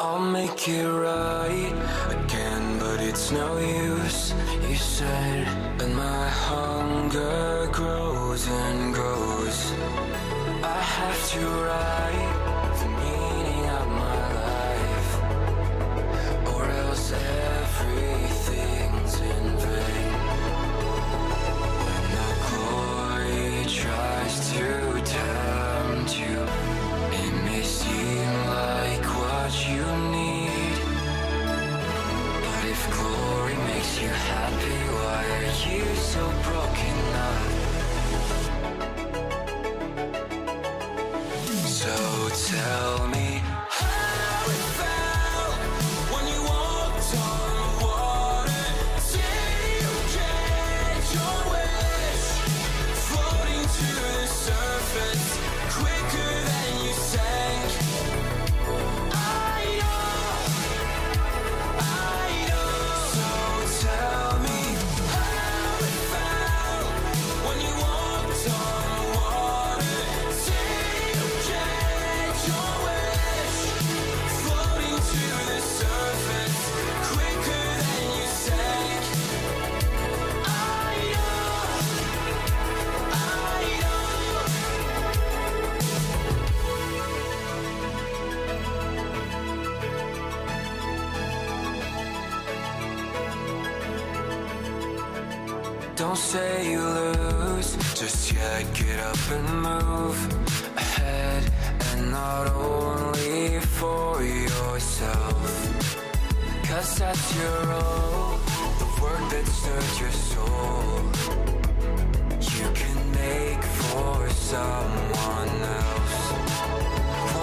I'll make it right again, but it's no use, you said. And my hunger grows and grows. I have to write the meaning of my life, or else everything's in vain. When the glory tries to tempt you, it may seem like what you need. But if glory makes you happy, why are you so broken up? So tell me how it felt when you walked on water. Did you get your wish? Floating to the surface quicker than you sank. I know. So tell me how it felt when you walked on water. Did you get your wish? Floating to the surface quicker than you sank. I know. Don't say you lose just yet, get up and move ahead, and not only for yourself, 'cause that's your role, the work that stirs your soul. You can make for someone else.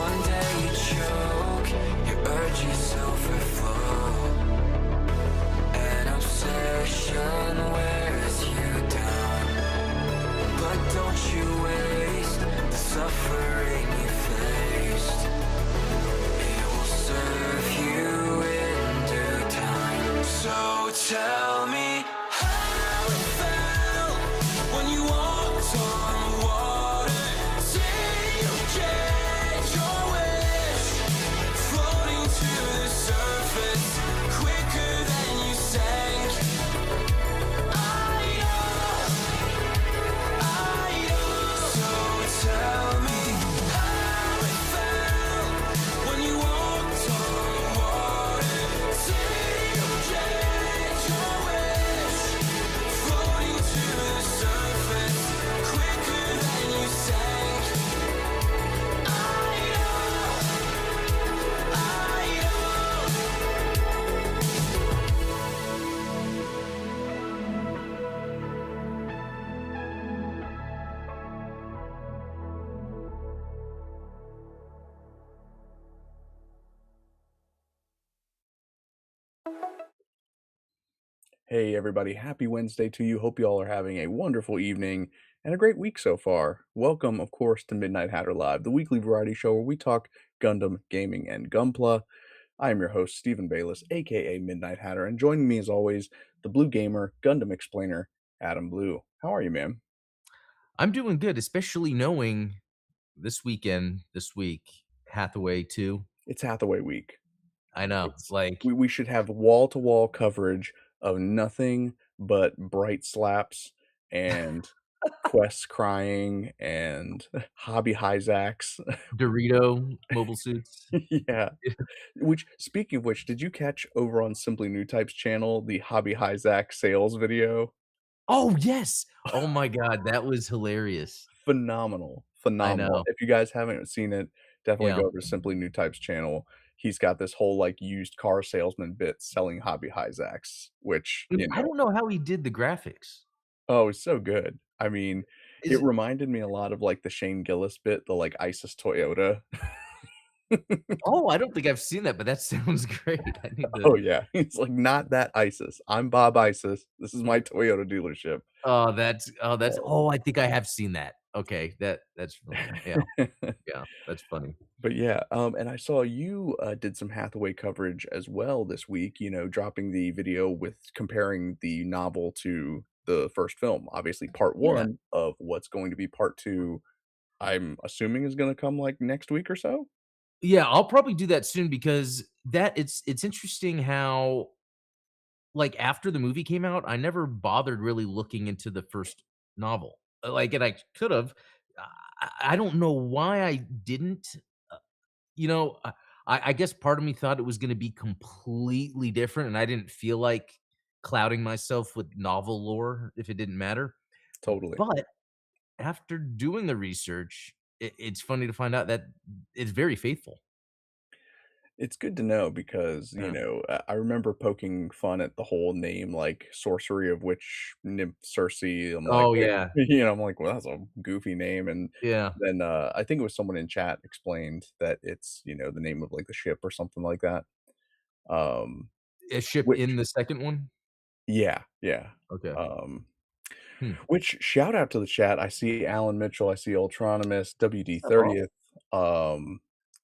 One day you choke, your urges overflow. An obsession wears you down, but don't you waste the suffering you faced. It will serve you in due time. So tell me how it felt when you walked on water. Did you get your wish? Floating to the surface quicker than you sank. I know. So tell me how it felt when you walked on water. Did you get your wish? Floating to the surface quicker than you sank. I know. Hey, everybody. Happy Wednesday to you. Hope you all are having a wonderful evening and a great week so far. Welcome, of course, to Midnight Hatter Live, the weekly variety show where we talk Gundam, gaming, and Gunpla. I am your host, Stephen Bayless, aka Midnight Hatter, and joining me as always, the Blue Gamer, Gundam Explainer, Adam Blue. How are you, man? I'm doing good, especially knowing this week, Hathaway too. It's Hathaway week. I know, It's like, we should have wall to wall coverage of nothing but bright slaps and Quest crying and Hobby Hyzax. Dorito mobile suits. Yeah. Which, speaking of which, did you catch over on Simply New Type's channel the Hobby Hyzax sales video? Oh, yes! Oh my god, that was hilarious. Phenomenal, I phenomenal. know. If you guys haven't seen it, definitely Yeah. go over to Simply New Type's channel. He's got this whole, like, used car salesman bit selling Hobby Hyzax, which, And I don't know how he did the graphics. oh, it's so good. I mean, Is it it reminded me a lot of, like, the Shane Gillis bit, the, like, ISIS Toyota. Oh, I don't think I've seen that, but that sounds great. I need to Oh, yeah. It's like, "Not that ISIS. I'm Bob ISIS. This is my Toyota dealership." oh, I think I have seen that. Okay, that's familiar. Yeah, yeah, that's funny. But yeah, and I saw you, did some Hathaway coverage as well this week, dropping the video with comparing the novel to the first film. Obviously, part Yeah. 1 of what's going to be part 2, I'm assuming is gonna come, like, next week or so? Yeah, I'll probably do that soon because it's interesting how, like, after the movie came out, I never bothered really looking into the first novel. Like, and I could've. I don't know why I didn't. Uh, I guess part of me thought it was gonna be completely different, and I didn't feel like clouding myself with novel lore if it didn't matter. Totally. But after doing the research, it's funny to find out that it's very faithful. It's good to know because, Yeah. I remember poking fun at the whole name, like, Sorcery of Witch Nymph Circe. I'm like, Oh, yeah. I'm like, "Well, that's a goofy name," and Yeah. then, I think it was someone in chat explained that it's, the name of, like, the ship or something like that. Um, A ship which in the second one? Yeah, yeah. Okay. Um Hmm. Which shout out to the chat. I see Alan Mitchell, I see Ultronymous, Oh, WD30th. Um,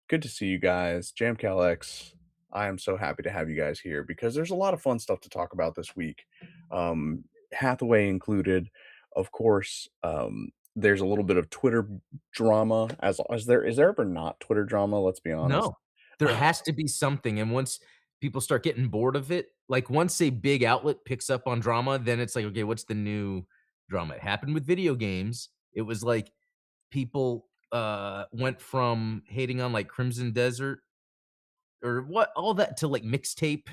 Good to see you guys. JamCalX, I am so happy to have you guys here because there's a lot of fun stuff to talk about this week. Hathaway included, of course. There's a little bit of Twitter drama. As there is there ever not Twitter drama? Let's be honest. no. There has to be something, and once people start getting bored of it, like, once a big outlet picks up on drama, then it's like, "Okay, what's the new drama?" It happened with video games. It was like people, went from hating on, like, Crimson Desert or what all that to, like, mixtape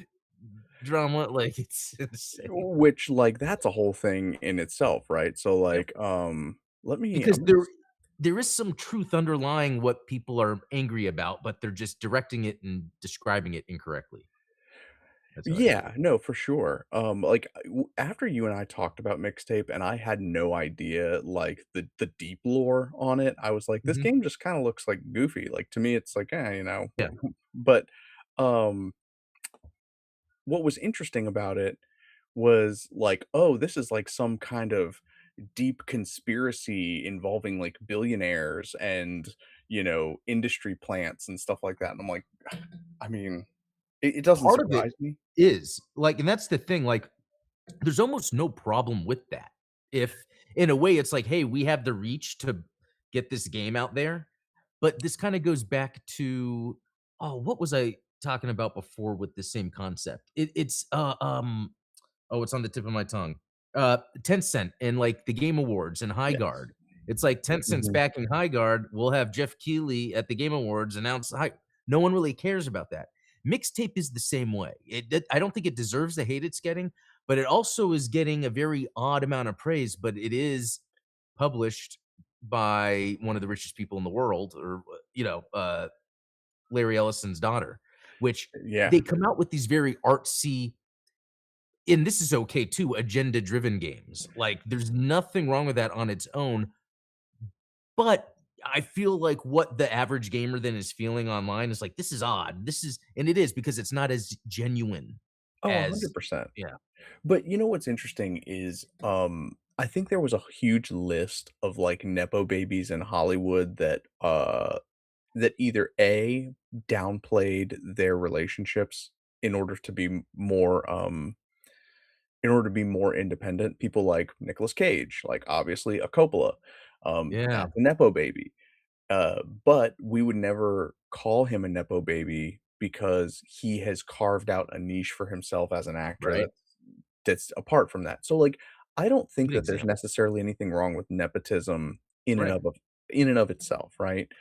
drama, like, it's insane. Which, like, that's a whole thing in itself, right? So, Yep. like, Because there is some truth underlying what people are angry about, but they're just directing it and describing it incorrectly. That's how I see Yeah, it. no, for sure. Like, after you and I talked about mixtape and I had no idea, like, the deep lore on it, I was like, "This Mhm. game just kinda looks, like, goofy." Like, to me, it's like, Yeah. but, um, what was interesting about it was, like, "Oh, this is, like, some kind of deep conspiracy involving, like, billionaires and, industry plants and stuff like that," and I'm like, I mean, it doesn't Part of it surprise me. is, like, and that's the thing, like, there's almost no problem with that. If in a way it's like, "Hey, we have the reach to get this game out there." But this kinda goes back to, oh, what was I talking about before with the same concept? Oh, it's on the tip of my tongue. Tencent and, like, the Game Awards and High Yes. Guard. It's like Tencent's Mhm. backing High Guard. We'll have Jeff Keighley at the Game Awards announce High. No one really cares about that. Mixtape is the same way. I don't think it deserves the hate it's getting, but it also is getting a very odd amount of praise, but it is published by one of the richest people in the world or, Larry Ellison's daughter, which Yeah. they come out with these very artsy, and this is okay too, agenda driven games. Like, there's nothing wrong with that on its own, but I feel like what the average gamer then is feeling online is like, "This is odd. This is," and it is because it's not as genuine Oh, as. 100%. Yeah. But you know what's interesting is, I think there was a huge list of, like, nepo babies in Hollywood that either A, downplayed their relationships in order to be more independent. People like Nicolas Cage, like, obviously a Coppola, Yeah. that's a nepo baby. But we would never call him a nepo baby because he has carved out a niche for himself as an actor Right. that's apart from that. So, like, I don't think Good that there's example. necessarily anything wrong with nepotism Right. in and of itself, right?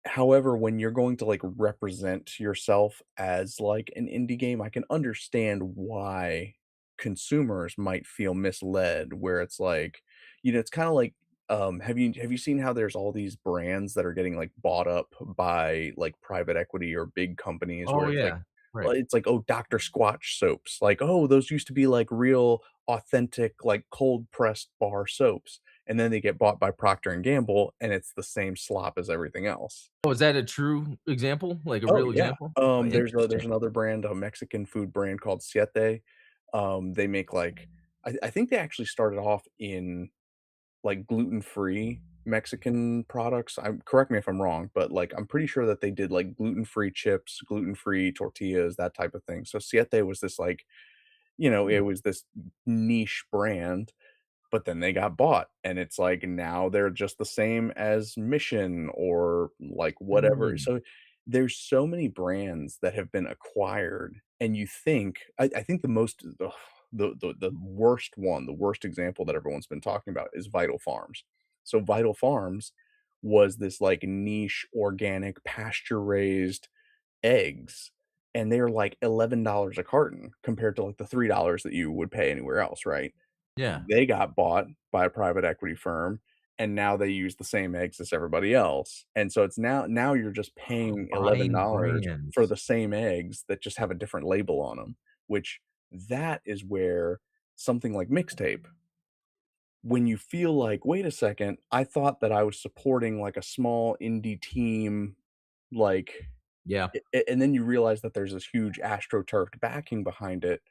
However, when you're going to, like, represent yourself as, like, an indie game, I can understand why consumers might feel misled, where it's like, it's kinda like, have you seen how there's all these brands that are getting, like, bought up by, like, private equity or big companies where Oh, it's like yeah. Right. oh, Dr. Squatch soaps, like, "Oh, those used to be, like, real authentic, like, cold pressed bar soaps." And then they get bought by Procter& and Gamble, and it's the same slop as everything else. Oh, is that a true example? Like a Oh, real yeah. example? Oh, There's interesting. another brand, a Mexican food brand called Siete. They make, like I think they actually started off in, like, gluten-free Mexican products. Correct me if I'm wrong, but, like, I'm pretty sure that they did, like, gluten-free chips, gluten-free tortillas, that type of thing. So Siete was this, like, it Hmm. was this niche brand. but then they got bought, and it's like now they're just the same as Mission or like whatever. Mm, So there's so many brands that have been acquired, and you think I think the most the worst one, the worst example that everyone's been talking about is Vital Farms. So Vital Farms was this like niche organic pasture raised eggs, and they're like $11 a carton compared to like the $3 that you would pay anywhere else, right? yeah. They got bought by a private equity firm, and now they use the same eggs as everybody else, and so it's now you're just paying Buying $11 for brands. the same eggs that just have a different label on them. Which that is where something like Mixtape, when you feel like, "Wait a second, I thought that I was supporting, like, a small indie team," like, Yeah, and then you realize that there's this huge astroturfed backing behind it.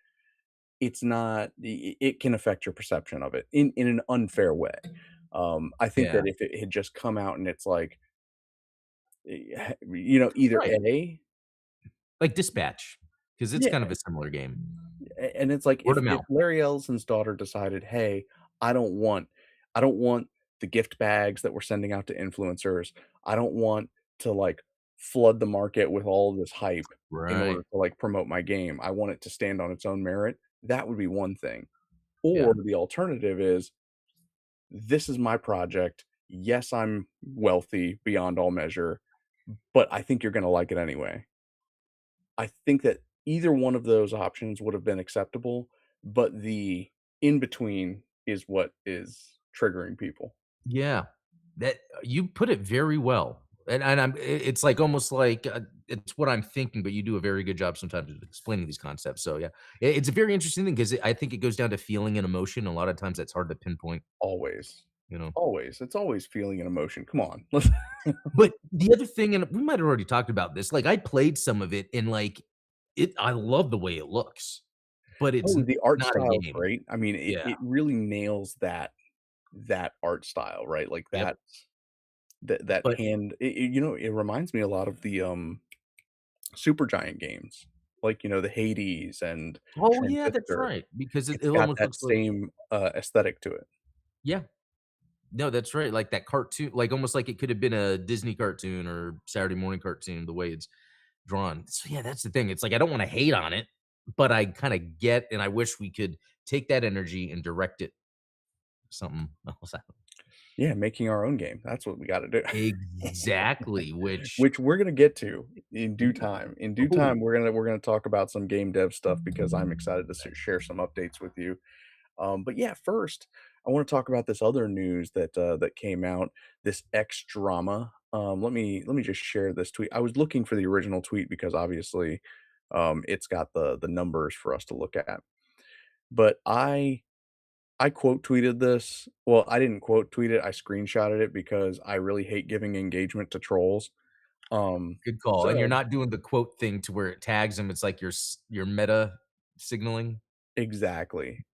It's not it can affect your perception of it in an unfair way. I think that yeah. if it had just come out and it's like, you know, either Right. A Like Dispatch, because it's yeah, kind of a similar game. and it's like Word of if mouth. Larry Ellison's daughter decided, "Hey, I don't want I don't want the gift bags that we're sending out to influencers. I don't want to, like, flood the market with all this hype in order Right. to, like, promote my game. I want it to stand on its own merit." That would be one thing. Or Yeah. the alternative is, "This is my project. Yes, I'm wealthy beyond all measure, but I think you're gonna like it anyway." I think that either one of those options would have been acceptable, but the in between is what is triggering people. Yeah. That you put it very well. And it's like almost like, it's what I'm thinking, but you do a very good job sometimes of explaining these concepts. So, yeah. It's a very interesting thing because I think it goes down to feeling and emotion. A lot of times that's hard to pinpoint, Always. you know? Always. It's always feeling and emotion. Come on. Let's But the other thing, and we might have already talked about this, like, I played some of it and, like, I love the way it looks, but it's Oh, the art not a style's game. great. I mean, Yeah. it really nails that art style, right? Like Yep. that But hand you know, it reminds me a lot of the, Supergiant games, like, you know, the Hades and oh, yeah, that's Transistor. right, because it It's it got almost that looks like, same, aesthetic to it. yeah. No, that's right, like that cartoon, like, almost like it could have been a Disney cartoon or Saturday morning cartoon, the way it's drawn. So, yeah, that's the thing. It's like I don't wanna hate on it, but I kinda get, and I wish we could take that energy and direct it something else. Yeah, making our own game, that's what we gotta do. Exactly, which Which we're gonna get to in due time. In due oh, time, we're gonna talk about some game dev stuff because I'm excited to share some updates with you. But yeah, first, I wanna talk about this other news that came out, this X drama. Let me just share this tweet. I was looking for the original tweet because obviously, it's got the numbers for us to look at. But I quote tweeted this. Well, I didn't quote tweet it, I screenshotted it because I really hate giving engagement to trolls. good call, and you're So not doing the quote thing to where it tags them, it's like you're meta signaling. exactly.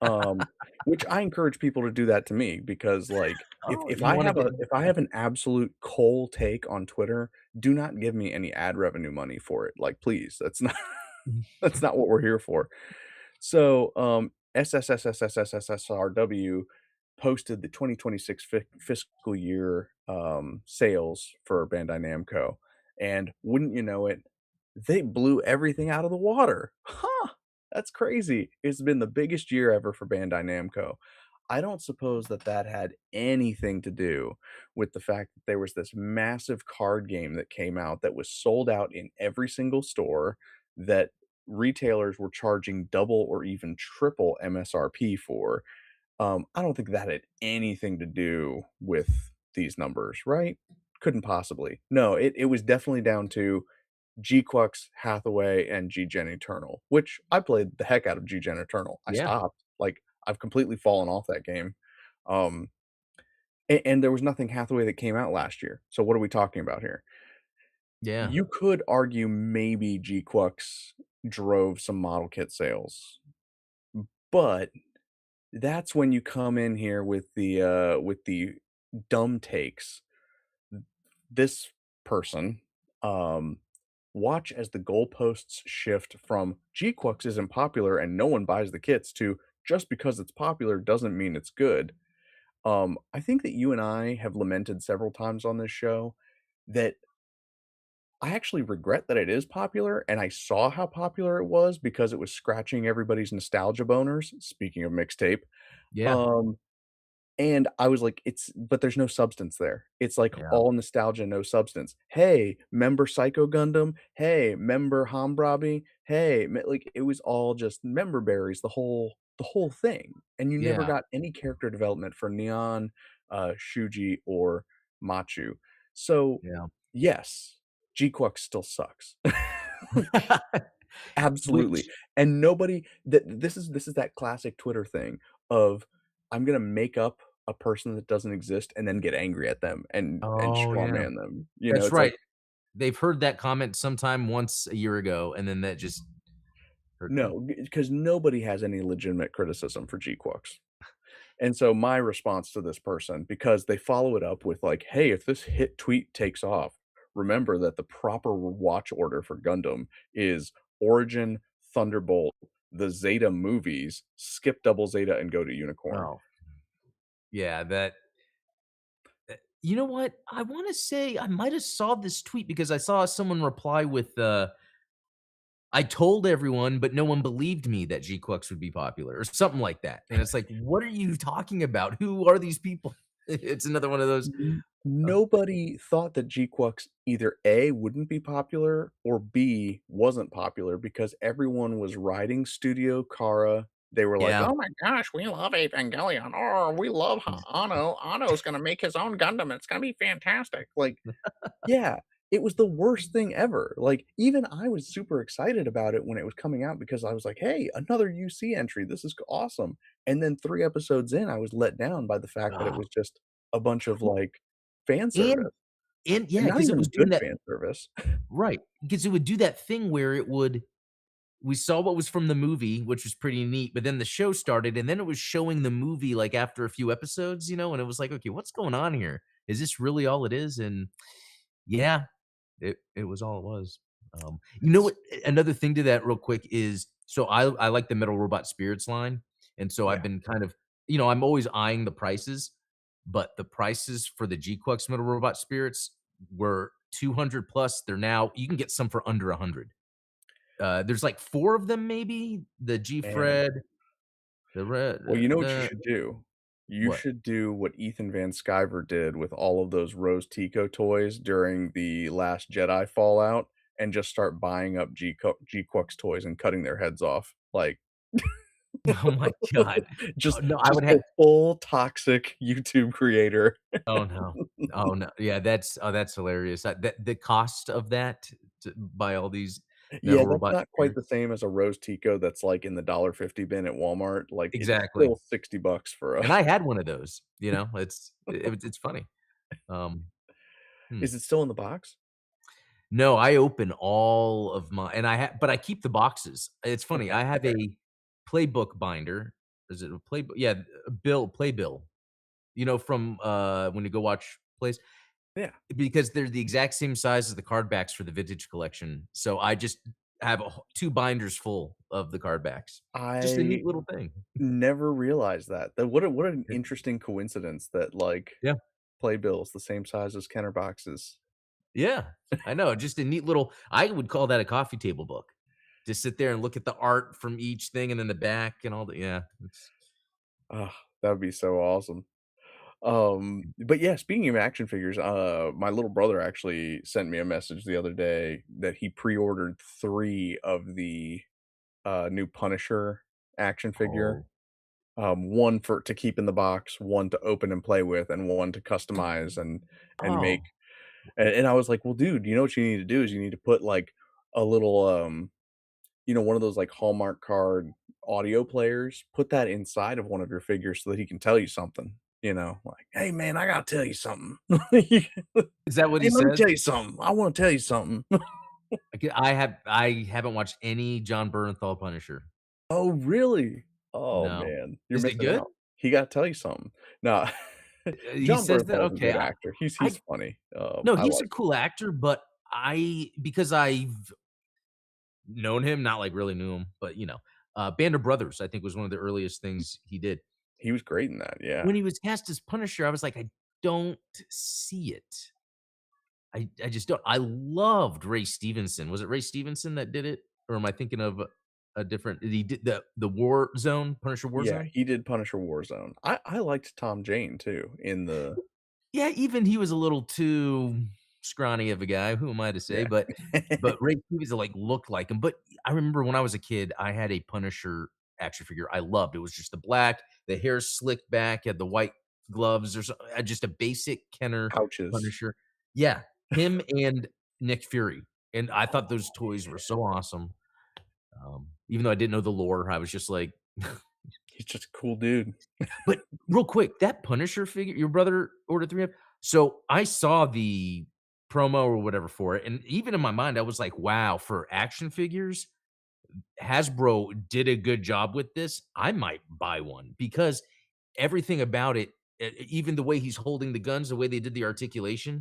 Which I encourage people to do that to me because, like, Oh, you wanna get if I have an absolute coal take on Twitter, do not give me any ad revenue money for it. Like, please, that's not that's not what we're here for. So, SSSSSSSRW posted the 2026 fiscal year, sales for Bandai Namco, and wouldn't you know it, they blew everything out of the water. Huh, that's crazy. It's been the biggest year ever for Bandai Namco. I don't suppose that that had anything to do with the fact that there was this massive card game that came out that was sold out in every single store, that retailers were charging double or even triple MSRP for. I don't think that had anything to do with these numbers, right? Couldn't possibly. No, it was definitely down to GQuacks, Hathaway, and G-Gen Eternal, which I played the heck out of G-Gen Eternal. I Yeah, stopped. Like, I've completely fallen off that game. Um, and there was nothing Hathaway that came out last year. So what are we talking about here? yeah, You could argue maybe GQuacks drove some model kit sales, but that's when you come in here with the dumb takes. This person, um, watch as the goalposts shift from "GQuacks isn't popular and no one buys the kits" to "just because it's popular doesn't mean it's good." I think that you and I have lamented several times on this show that I actually regret that it is popular, and I saw how popular it was because it was scratching everybody's nostalgia boners, speaking of mixtape. Yeah, Um, and I was like, "It's but there's no substance there." It's like yeah, all nostalgia, no substance. "Hey, 'member Psycho Gundam? Hey, 'member Hammurabi? Hey," like, it was all just member berries, the whole thing, and you never yeah, got any character development for Neon, Shuji, or Machu. So, yeah. yes, G-Quux still sucks. Like, absolutely, Which and nobody this is that classic Twitter thing of, I'm gonna make up a person that doesn't exist and then get angry at them and Oh, yeah. strawman them, That's it's like, right. They've heard that comment sometime once a year ago, and then that just hurt them. no, because nobody has any legitimate criticism for G-Quux. And so my response to this person, because they follow it up with like, "Hey, if this hit tweet takes off, remember that the proper watch order for Gundam is Origin, Thunderbolt, the Zeta movies, skip Double Zeta, and go to Unicorn." Oh, yeah, that you know what? I wanna say I might have saw this tweet because I saw someone reply with, "I told everyone, but no one believed me that G-Quux would be popular," or something like that, and it's like, "What are you talking about? Who are these people?" It's another one of those, uh Nobody thought that G-Quux either A, wouldn't be popular, or B, wasn't popular because everyone was riding Studio Kara. They were like, Yeah. "Oh my gosh, we love Evangelion. Oh, we love Anno. Anno's gonna make his own Gundam. It's gonna be fantastic." Like, yeah, it was the worst thing ever. Like, even I was super excited about it when it was coming out because I was like, "Hey, another UC entry. This is awesome." And then 3 episodes in, I was let down by the fact that it Oh, was just a bunch of, like, fan and service, yeah, and not because it even was doing good that fan service. right, because it would do that thing where it would we saw what was from the movie, which was pretty neat, but then the show started, and then it was showing the movie, like, after a few episodes, and it was like, "Okay, what's going on here? Is this really all it is?" And yeah, it was all it was. You know It's what? Another thing to that real quick is so I like the Metal Robot Spirits line, and so I've yeah, been kind of I'm always eyeing the prices, but the prices for the G-Quux Metal Robot Spirits were 200 plus. They're now you can get some for under 100. There's like 4 of them maybe, the man. G-Fred, the Red Well, you know what you the should do? You what? should do what Ethan Van Sciver did with all of those Rose Tico toys during the Last Jedi Fallout, and just start buying up G-Quux toys and cutting their heads off, like, Oh my god. Oh, just no, I just would a have full toxic YouTube creator. oh, no. Oh, no. Yeah, that's hilarious. The cost of that to buy all these Yeah, metal that's robot not quite the spirits same as a Rose Tico that's, like, in the $1.50 bin at Walmart, like, it's exactly. still $60 for a And I had one of those, it's funny. Um, hmm. Is it still in the box? No, I open all of my and but I keep the boxes. It's funny, Okay, I have fair. a playbook binder. Is it a playbook? Yeah, a playbill, from, when you go watch plays. Yeah. Because they're the exact same size as the card backs for the vintage collection, so I just have 2 binders full of the card backs. Just a I neat little thing. never realized that. That what an interesting coincidence that, like, Yeah. playbills the same size as Kenner boxes. Yeah, I know, just a neat little I would call that a coffee table book. Just sit there and look at the art from each thing and then the back and all the yeah, it's Ah, that would be so awesome. But yeah, speaking of action figures, my little brother actually sent me a message the other day that he pre-ordered 3 of the, new Punisher action figure. oh, 1 for to keep in the box, 1 to open and play with, and 1 to customize and make. oh, And I was like, "Well, dude, you know what you need to do is you need to put, like, a little, one of those, like, Hallmark card audio players, put that inside of one of your figures so that he can tell you something, like, 'Hey, man, I gotta tell you something.' is that what "Hey, he let me says? tell you something. I wanna tell you something." I haven't watched any John Bernthal Punisher. "Oh, really? Oh, No. man, you're Is it missing good? out. He gotta tell you something." No, He John says that? Bernthal's a Okay, good actor. He's I funny. no, I he's a like him. cool actor, but because I've known him, not like really knew him, but Band of Brothers, I think was one of the earliest things he did. He was great in that, yeah. When he was cast as Punisher, I was like, "I don't see it." I just don't. I loved Ray Stevenson. Was it Ray Stevenson that did it? Or am I thinking of a different he did the War Zone, Punisher Yeah, Warzone? he did Punisher Warzone. I liked Tom Jane too in the Yeah, even he was a little too scrawny of a guy, who am I to say? yeah. But Ray Stevenson, like, looked like him. But I remember when I was a kid, I had a Punisher action figure I loved. It was just the black, the hair slicked back, had the white gloves or so just a basic Kenner Pouches. Punisher. Yeah, him and Nick Fury, and I thought those toys were so awesome. Even though I didn't know the lore, I was just like He's just a cool dude. but real quick, that Punisher figure your brother ordered 3 of, so I saw the promo or whatever for it, and even in my mind, I was like, "Wow, for action figures, Hasbro did a good job with this. I might buy one," because everything about it, even the way he's holding the guns, the way they did the articulation,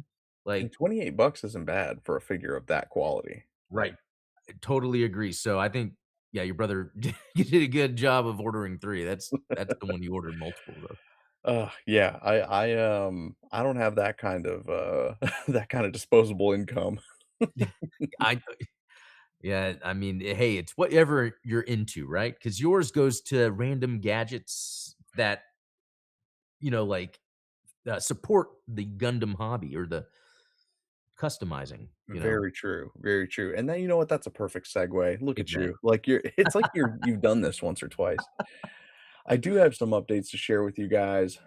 And like 28 bucks isn't bad for a figure of that quality. Like, right. I totally agree. So I think, yeah, your brother you did a good job of ordering 3. That's the one you ordered multiples of. yeah, I don't have that kind of, that kind of disposable income. I Yeah, I mean, hey, it's whatever you're into, right? Because yours goes to random gadgets that, like, support the Gundam hobby or the customizing. Very true, very true, and then you know what? That's a perfect segue. Look at Exactly. you. Like, it's like you've done this once or twice. I do have some updates to share with you guys.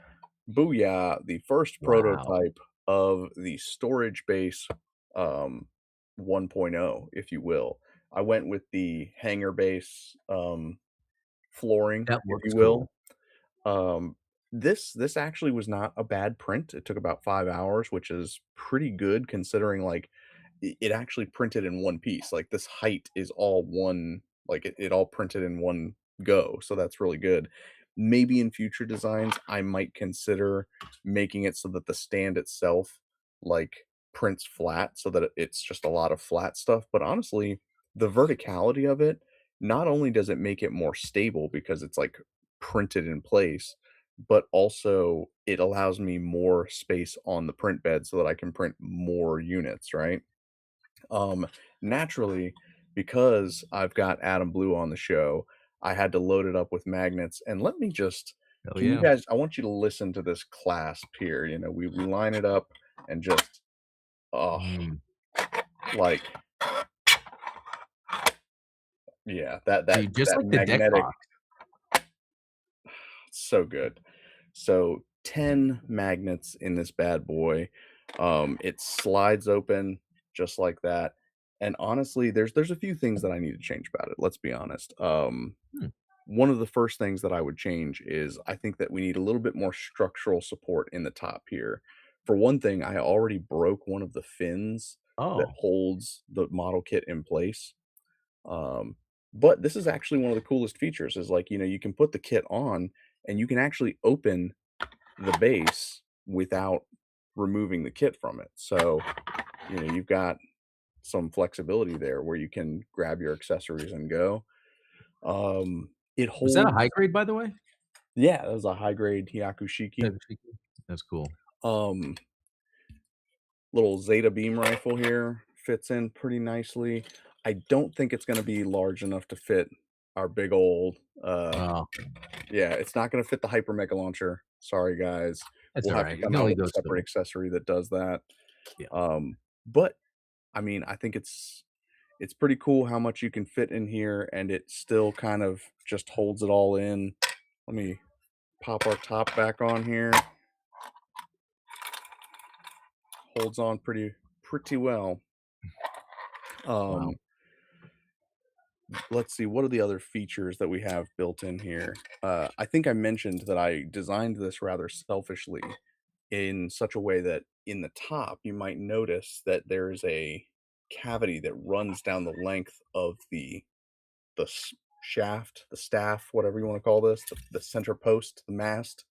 Booyah, the first Wow. prototype of the storage base, um, 1.0, if you will. I went with the hanger base, flooring, That if looks you cool. will. Um, this actually was not a bad print. It took about 5 hours, which is pretty good considering, like, it actually printed in one piece. Like, this height is all one like, it all printed in one go, so that's really good. Maybe in future designs, I might consider making it so that the stand itself, like, prints flat so that it's just a lot of flat stuff, but honestly, the verticality of it, not only does it make it more stable because it's, like, printed in place, but also it allows me more space on the print bed so that I can print more units, right? Um, Naturally, because I've got Adam Blue on the show, I had to load it up with magnets. And let me just, Oh, can you yeah. guys, I want you to listen to this clasp here. We line it up and just, oh, Mm. like, yeah, that, that, Dude, just that like the deck magnetic, box. so good. So 10 magnets in this bad boy. It slides open just like that. And honestly, there's a few things that I need to change about it. Let's be honest. Hmm. One of the first things that I would change is I think that we need a little bit more structural support in the top here. For one thing, I already broke one of the fins that Oh, holds the model kit in place. Um, but this is actually one of the coolest features is like, you can put the kit on and you can actually open the base without removing the kit from it. So, you've got some flexibility there where you can grab your accessories and go. It was that a high holds grade, by the way? yeah, that was a high grade Hyakushiki. That's cool. Um, Little Zeta beam rifle here fits in pretty nicely. I don't think it's gonna be large enough to fit our big old, Oh, yeah, it's not gonna fit the Hyper Mega Launcher. Sorry, guys. that's We'll have to alright. It come can out only with a go separate so accessory that does that. yeah. But I mean, I think it's pretty cool how much you can fit in here, and it still kind of just holds it all in. Let me pop our top back on here. Holds on pretty well. Wow. Um, let's see, what are the other features that we have built in here? I think I mentioned that I designed this rather selfishly in such a way that in the top, you might notice that there's a cavity that runs down the length of the shaft, the staff, whatever you want to call this, the center post, the mast.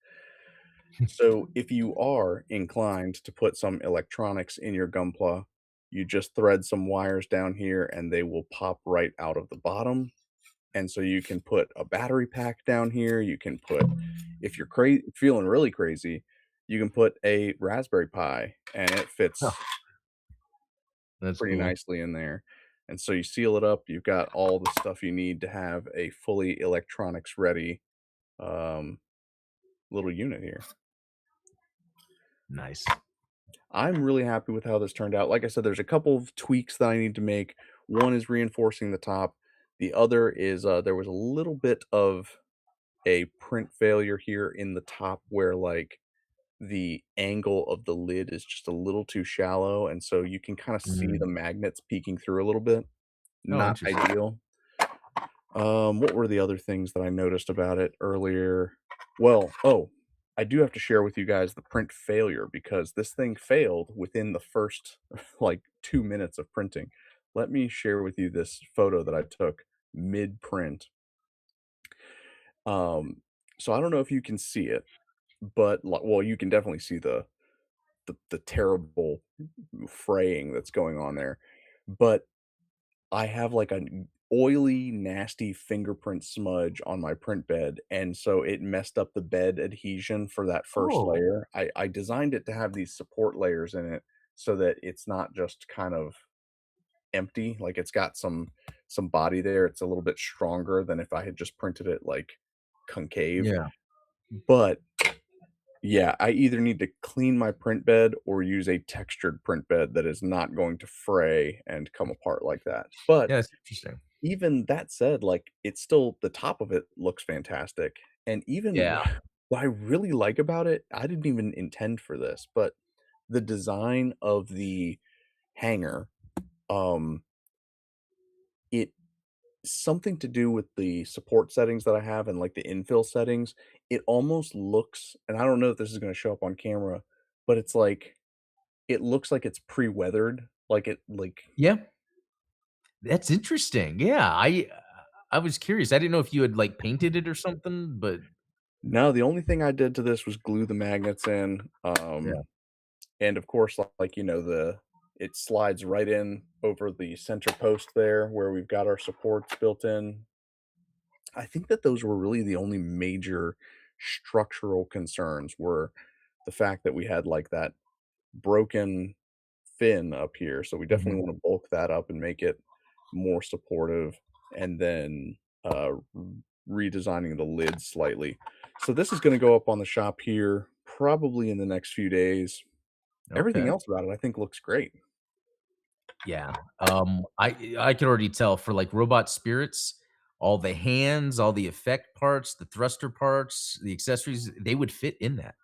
So if you are inclined to put some electronics in your Gunpla, you just thread some wires down here and they will pop right out of the bottom. and so you can put a battery pack down here, you can put if you're feeling really crazy, you can put a Raspberry Pi, and it Huh, fits that's pretty cool. nicely in there, and so you seal it up, you've got all the stuff you need to have a fully electronics ready, um, little unit here. Nice. I'm really happy with how this turned out. Like I said, there's a couple of tweaks that I need to make. One is reinforcing the top. The other is there was a little bit of a print failure here in the top where like the angle of the lid is just a little too shallow, and so you can kind of see the Mm. magnets peeking through a little bit. Oh, Not interesting. ideal. What were the other things that I noticed about it earlier? Well, oh, I do have to share with you guys the print failure because this thing failed within the first like 2 minutes of printing. Let me share with you this photo that I took mid-print. Um, so I don't know if you can see it, but well, you can definitely see the terrible fraying that's going on there. But I have, like, an oily, nasty fingerprint smudge on my print bed, and so it messed up the bed adhesion for that first Oh, layer. I designed it to have these support layers in it so that it's not just kind of empty, like, it's got some body there, it's a little bit stronger than if I had just printed it, like, concave, yeah. but yeah, I either need to clean my print bed or use a textured print bed that is not going to fray and come apart like that, but Yeah, that's interesting. even that said, like, it's still the top of it looks fantastic, and even Yeah. what I really like about it, I didn't even intend for this, but the design of the hanger, um, it something to do with the support settings that I have and, like, the infill settings, it almost looks and I don't know if this is gonna show up on camera, but it's like it looks like it's pre-weathered, like it like Yeah, that's interesting. Yeah, I was curious. I didn't know if you had, like, painted it or something, but no, the only thing I did to this was glue the magnets in, yeah. and of course, like, you know, the it slides right in over the center post there where we've got our supports built in. I think that those were really the only major structural concerns were the fact that we had like that broken fin up here. So we definitely Mhm. want to bulk that up and make it more supportive and then redesigning the lid slightly. So this is going to go up on the shop here probably in the next few days. Everything Okay. else about it I think looks great. Yeah. I can already tell for, like, robot spirits, all the hands, all the effect parts, the thruster parts, the accessories, they would fit in that.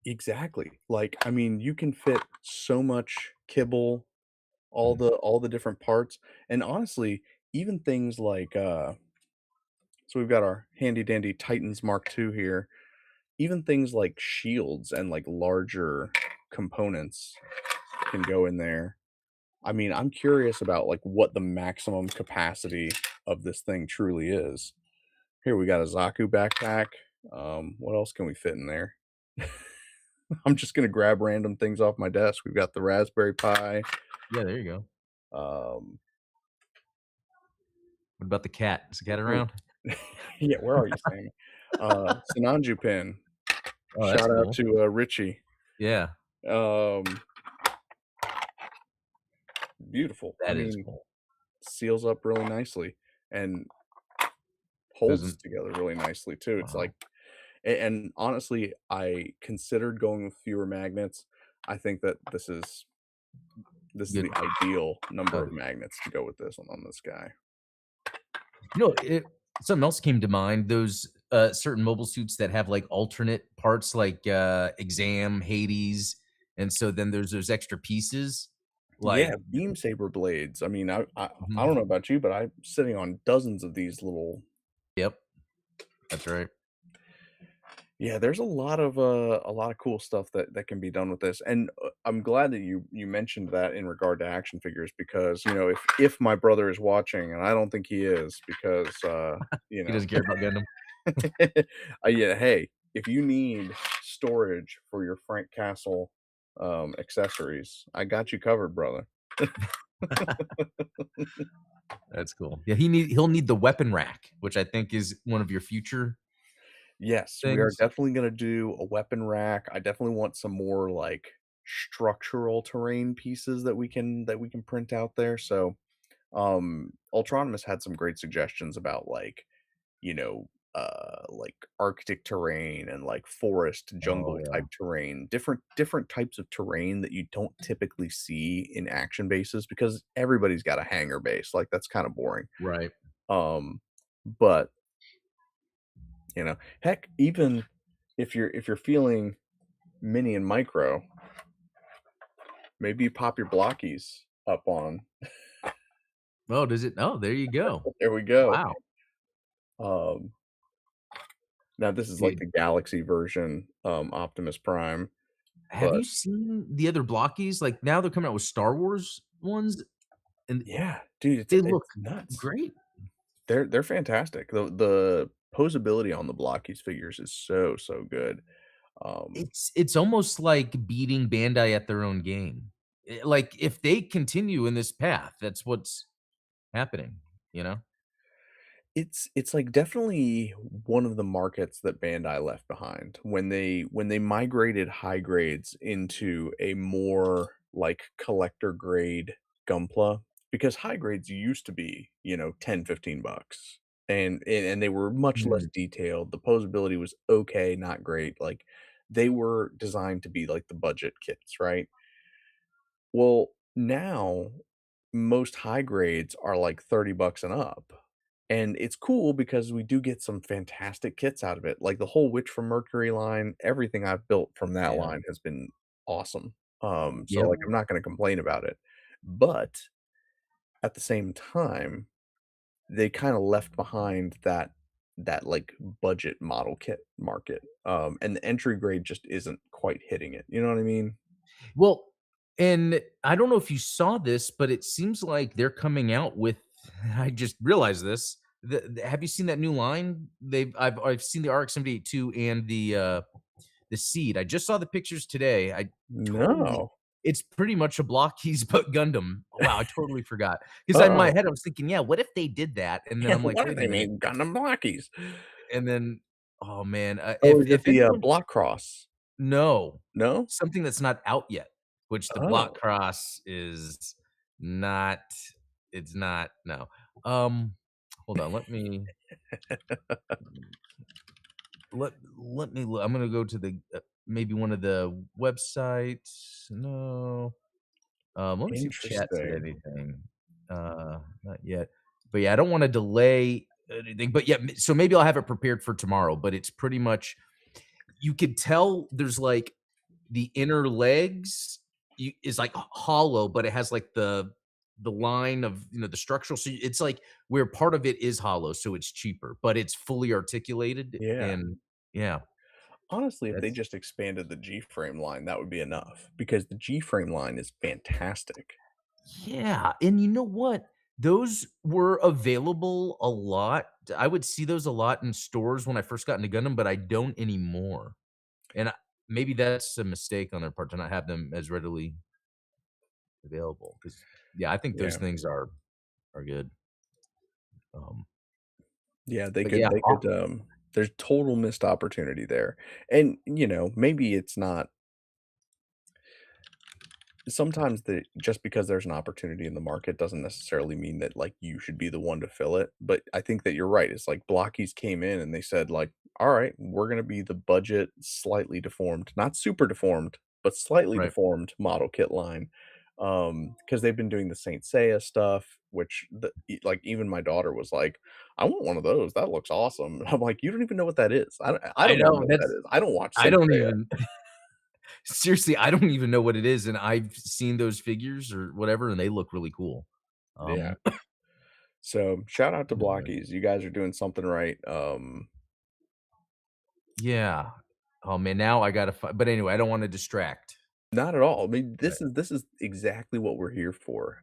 Exactly. Like, I mean, you can fit so much kibble, Mm. all the different parts, and honestly, even things like, so we've got our handy dandy Titans Mark II here. Even things like shields and, like, larger components can go in there. I mean, I'm curious about, like, what the maximum capacity of this thing truly is. Here, we got a Zaku backpack. What else can we fit in there? I'm just gonna grab random things off my desk. We've got the Raspberry Pi. Yeah, there you go. Um, What about the cat? Is the cat ooh, around? yeah, where are you, Sammy? Sinanju pin. Oh, that's Shout out cool. to, Richie. Yeah, Um, beautiful. I that is mean, cool. seals up really nicely and holds Doesn't together really nicely too. It's like wow. and honestly, I considered going with fewer magnets. I think that this is Good. the ideal number Oh, of magnets to go with this on this guy. it something else came to mind, those, certain mobile suits that have, like, alternate parts, like, Exam, Hades, and so then there's those extra pieces, Yeah, like beam saber blades. I mean, I mhm. don't know about you, but I'm sitting on dozens of these little. Yep, that's right. Yeah, there's a lot of cool stuff that can be done with this, and I'm glad that you mentioned that in regard to action figures because you know if my brother is watching, and I don't think he is because you He know doesn't care about Gundam. yeah, hey, if you need storage for your Frank Castle accessories, I got you covered, brother. That's cool. Yeah, he'll need the weapon rack, which I think is one of your future Yes, we are things. definitely gonna do a weapon rack. I definitely want some more, like, structural terrain pieces that we can print out there, so, Ultronymous had some great suggestions about, like, you know, like Arctic terrain and like forest Oh, jungle yeah. type terrain, different types of terrain that you don't typically see in action bases because everybody's got a hangar base. Like that's kind of boring. Right. Um, but heck, even if you're feeling mini and micro, maybe you pop your blockies up on. Oh, does it? Oh, there you go. There we go. Wow. Um, Now this is Yeah. like the Galaxy version, Optimus Prime, Have but you seen the other blockies? Like, now they're coming out with Star Wars ones, and yeah, dude, they look it's nuts. great. They're fantastic. The posability on the Blockies figures is so, so good. Um, It's almost like beating Bandai at their own game. Like, if they continue in this path, that's what's happening, you know? it's, like, definitely one of the markets that Bandai left behind when they migrated high grades into a more, like, collector grade Gunpla, because high grades used to be, 10, $15, and they were much less Mhm. detailed. The posability was okay, not great, like, they were designed to be, like, the budget kits, right? Well, now most high grades are like $30 and up. And it's cool because we do get some fantastic kits out of it. Like the whole Witch from Mercury line, everything I've built from that Yeah. line has been awesome. So Yep. like I'm not going to complain about it. But at the same time, they kind of left behind that like budget model kit market. And the entry grade just isn't quite hitting it. You know what I mean? Well, and I don't know if you saw this, but it seems like they're coming out with I just realized this. Have you seen that new line? I've seen the RX-78 and the Seed. I just saw the pictures today. I totally No. it's pretty much a block keys but Gundam. Wow, I totally forgot. Because in my Oh. head, I was thinking, "Yeah, what if they did that?" And then I'm like, What if "Wait a they minute." made Gundam Blockies? And then, oh, man, Oh, is it if the, anyone Block Cross? no, No? something that's not out yet, which the block Oh, cross is not it's not no. Um, hold on, let me look. I'm gonna go to the, maybe one of the websites. No. Let me see if chat said interesting. anything. Not yet. But yeah, I don't wanna delay anything, but yeah, so maybe I'll have it prepared for tomorrow, but it's pretty much you could tell there's, like, the inner legs is, like, hollow, but it has, like, the line of, the structural so it's, like, where part of it is hollow, so it's cheaper, but it's fully articulated, Yeah. and yeah, Honestly, if they that's just expanded the G-frame line, that would be enough because the G-frame line is fantastic. yeah, and you know what? Those were available a lot. I would see those a lot in stores when I first got into Gundam, but I don't anymore, and maybe that's a mistake on their part to not have them as readily available. Because yeah, I think those Yeah. things are good. Um, Yeah, but yeah, there's total missed opportunity there. And, maybe it's not sometimes just because there's an opportunity in the market doesn't necessarily mean that like you should be the one to fill it. But I think that you're right. It's like Blockies came in and they said like, all right, we're gonna be the budget, slightly deformed, not super deformed, but slightly right. deformed model kit line. Because they've been doing the Saint Seiya stuff, which like even my daughter was like, I want one of those. That looks awesome. I'm like, you don't even know what that is. I I don't even know know what that that's is. I don't watch I Saint don't Seiya. even seriously, I don't even know what it is, and I've seen those figures or whatever, and they look really cool. Yeah. Um, So, shout out to yeah. Blockies. You guys are doing something right. Yeah. Oh, man, now I gotta but anyway, I don't wanna distract. Not at all. I mean, Right. this is exactly what we're here for.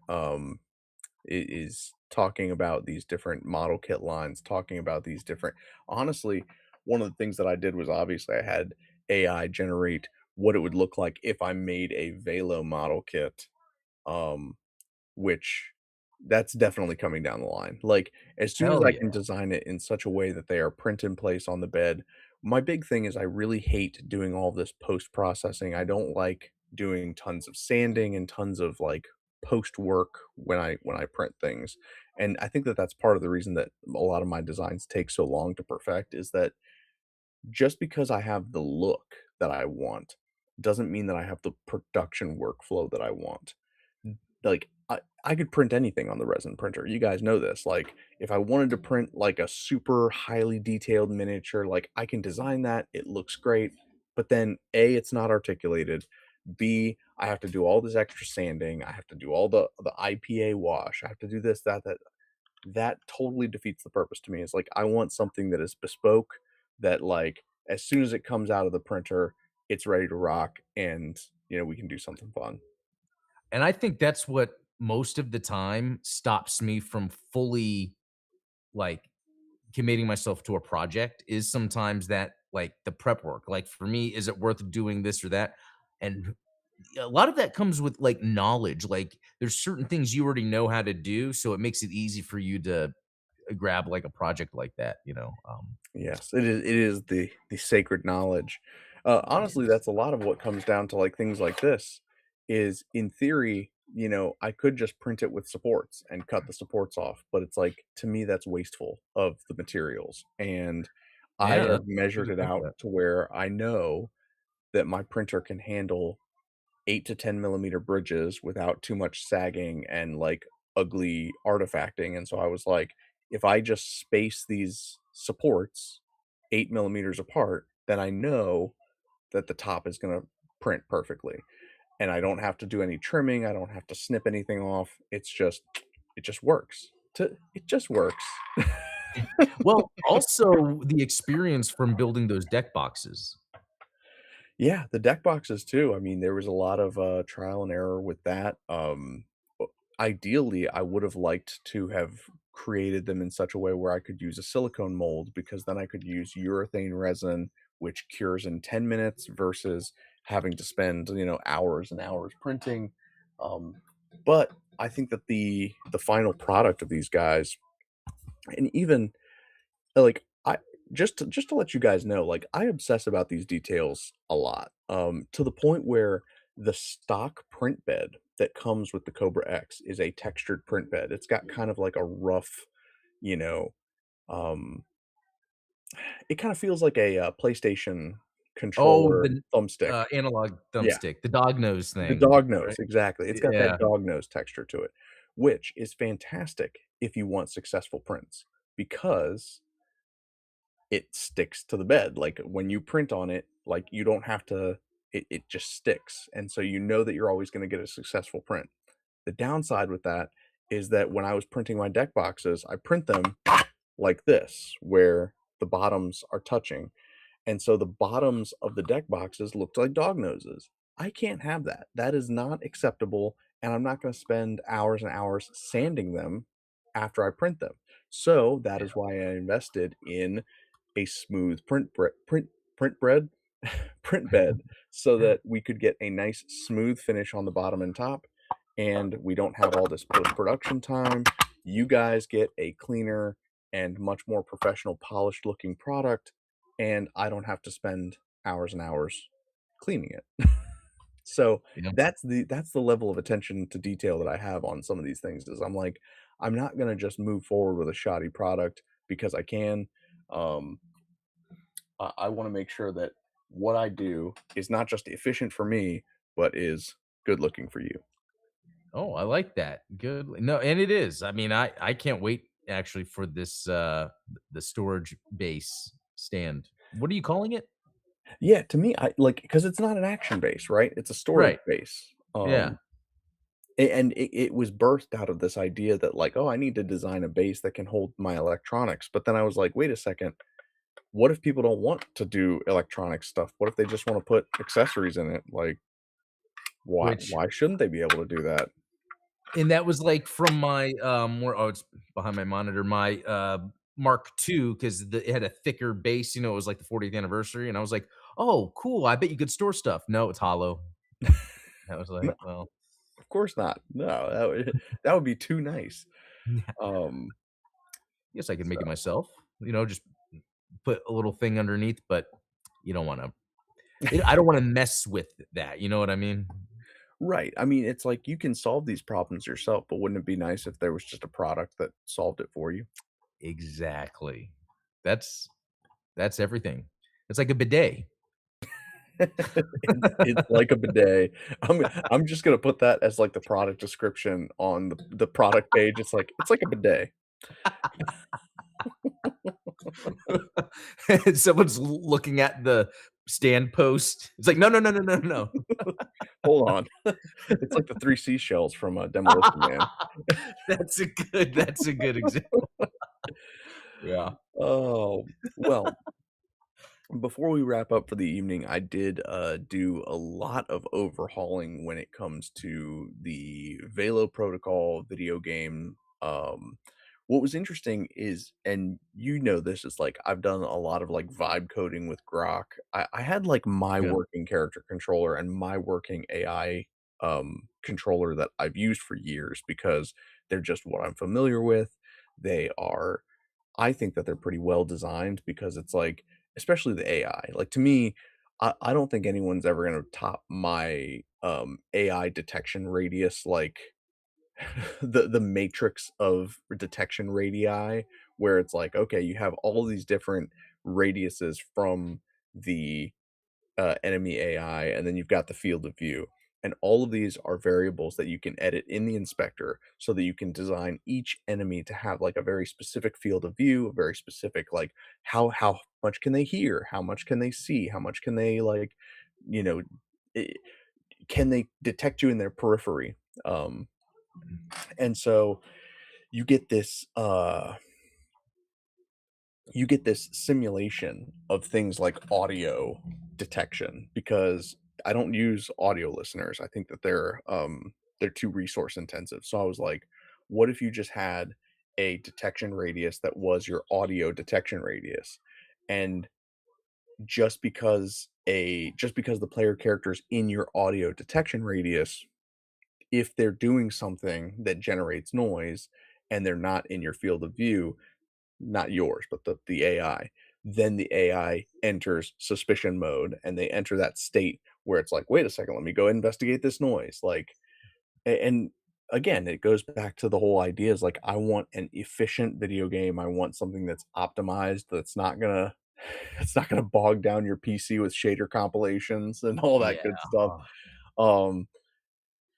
Is talking about these different model kit lines, talking about these different honestly, one of the things that I did was obviously I had AI generate what it would look like if I made a Vaelo model kit, um, which That's definitely coming down the line. Like, as soon as Hell I yeah. can design it in such a way that they are print in place on the bed, my big thing is I really hate doing all this post-processing. I don't like doing tons of sanding and tons of, like, post work when I print things, and I think that that's part of the reason that a lot of my designs take so long to perfect is that just because I have the look that I want, doesn't mean that I have the production workflow that I want. Like, I could print anything on the resin printer, you guys know this, like, if I wanted to print, like, a super highly detailed miniature, like, I can design that, it looks great, but then, A, it's not articulated, B, I have to do all this extra sanding, I have to do all the IPA wash, I have to do this, that totally defeats the purpose to me. It's like, I want something that is bespoke, that, like, as soon as it comes out of the printer, it's ready to rock, and, we can do something fun. And I think that's what most of the time stops me from fully, like, committing myself to a project is sometimes that, like, the prep work. Like, for me, is it worth doing this or that? And a lot of that comes with, like, knowledge. Like, there's certain things you already know how to do, so it makes it easy for you to grab, like, a project like that, you know? Yes, it is the sacred knowledge. Honestly, Yes. that's a lot of what comes down to, like, things like this, is in theory, I could just print it with supports and cut the supports off, but it's like, to me, that's wasteful of the materials, and I Yeah, have that's good measured to it think out that. to where I know that my printer can handle 8 to 10 millimeter bridges without too much sagging and, like, ugly artifacting, and so I was like, if I just space these supports 8 millimeters apart, then I know that the top is gonna print perfectly, and I don't have to do any trimming, I don't have to snip anything off, it just works. It just works. Well, also the experience from building those deck boxes. Yeah, the deck boxes too. I mean, there was a lot of, trial and error with that. Ideally, I would have liked to have created them in such a way where I could use a silicone mold because then I could use urethane resin, which cures in 10 minutes versus having to spend, hours and hours printing. Um, but I think that the final product of these guys, and even like, I just to let you guys know, like, I obsess about these details a lot, to the point where the stock print bed that comes with the Cobra X is a textured print bed. It's got kind of like a rough, you know, um it kinda feels like a, PlayStation Oh, controller the, thumbstick. analog Yeah, thumbstick, the dog nose the thing, dog right? nose, exactly. It's got that Yeah. dog nose texture to it, which is fantastic if you want successful prints because it sticks to the bed, like, when you print on it, like, you don't have to it just sticks, and so you know that you're always gonna get a successful print. The downside with that is that when I was printing my deck boxes, I print them like this, where the bottoms are touching, and so the bottoms of the deck boxes looked like dog noses. I can't have that. That is not acceptable, and I'm not gonna spend hours and hours sanding them after I print them. So, that is why I invested in a smooth print bread print bed so that we could get a nice smooth finish on the bottom and top, and we don't have all this post-production time. You guys get a cleaner and much more professional, polished looking product, and I don't have to spend hours and hours cleaning it. So, Yeah. that's the level of attention to detail that I have on some of these things is I'm like, I'm not gonna just move forward with a shoddy product because I can. Um, I wanna make sure that what I do is not just efficient for me, but is good looking for you. Oh, I like that. Good. No, and it is. I mean, I can't wait actually for this, the storage base stand. What are you calling it? Yeah, to me, I like because it's not an action base, right? It's a storage Right. base. Yeah. And it was birthed out of this idea that like, "Oh, I need to design a base that can hold my electronics." But then I was like, "Wait a second. What if people don't want to do electronic stuff? What if they just wanna put accessories in it? Like, Which why shouldn't they be able to do that?" and that was like from my more oh, it's behind my monitor, my Mark II, because it had a thicker base, it was like the 40th anniversary, and I was like, oh, cool. I bet you could store stuff. No, it's hollow. I was like, well. course not. No, that would be too nice. Um, Guess I could make it so myself, just put a little thing underneath, but you don't wanna I don't wanna mess with that, you know what I mean? right. I mean, it's like you can solve these problems yourself, but wouldn't it be nice if there was just a product that solved it for you? Exactly. That's that's everything. It's like a bidet. It's like a bidet. I'm just gonna put that as, like, the product description on the product page. It's like a bidet. Someone's looking at the stand post. It's like, "No, no, no, no, no, no." Hold on. It's like the 3 seashells from, Demolition Man. That's a good example. Yeah. Oh, well, before we wrap up for the evening, I did do a lot of overhauling when it comes to the Vaelo protocol video game. What was interesting is, and you know this, is like I've done a lot of like vibe coding with Grok. I had like my Yeah. working character controller and my working AI controller that I've used for years because they're just what I'm familiar with. They are I think that they're pretty well designed because it's like, especially the AI. Like to me, I don't think anyone's ever gonna top my AI detection radius, like the matrix of detection radii, where it's like, okay, you have all these different radiuses from the enemy AI, and then you've got the field of view. And all of these are variables that you can edit in the inspector so that you can design each enemy to have like a very specific field of view, a very specific like how much can they hear, how much can they see, how much can they like, you know, eh, can they detect you in their periphery? Um, and so you get this simulation of things like audio detection because I don't use audio listeners. I think that they're too resource intensive. So I was like, what if you just had a detection radius that was your audio detection radius? And just because the player characters in your audio detection radius, if they're doing something that generates noise and they're not in your field of view, not yours, but the AI, then the AI enters suspicion mode and they enter that state where it's like, wait a second, let me go investigate this noise. Like, and again, it goes back to the whole idea is like, I want an efficient video game. I want something that's optimized, that's not gonna, it's not gonna bog down your PC with shader compilations and all that Yeah. good stuff. Um,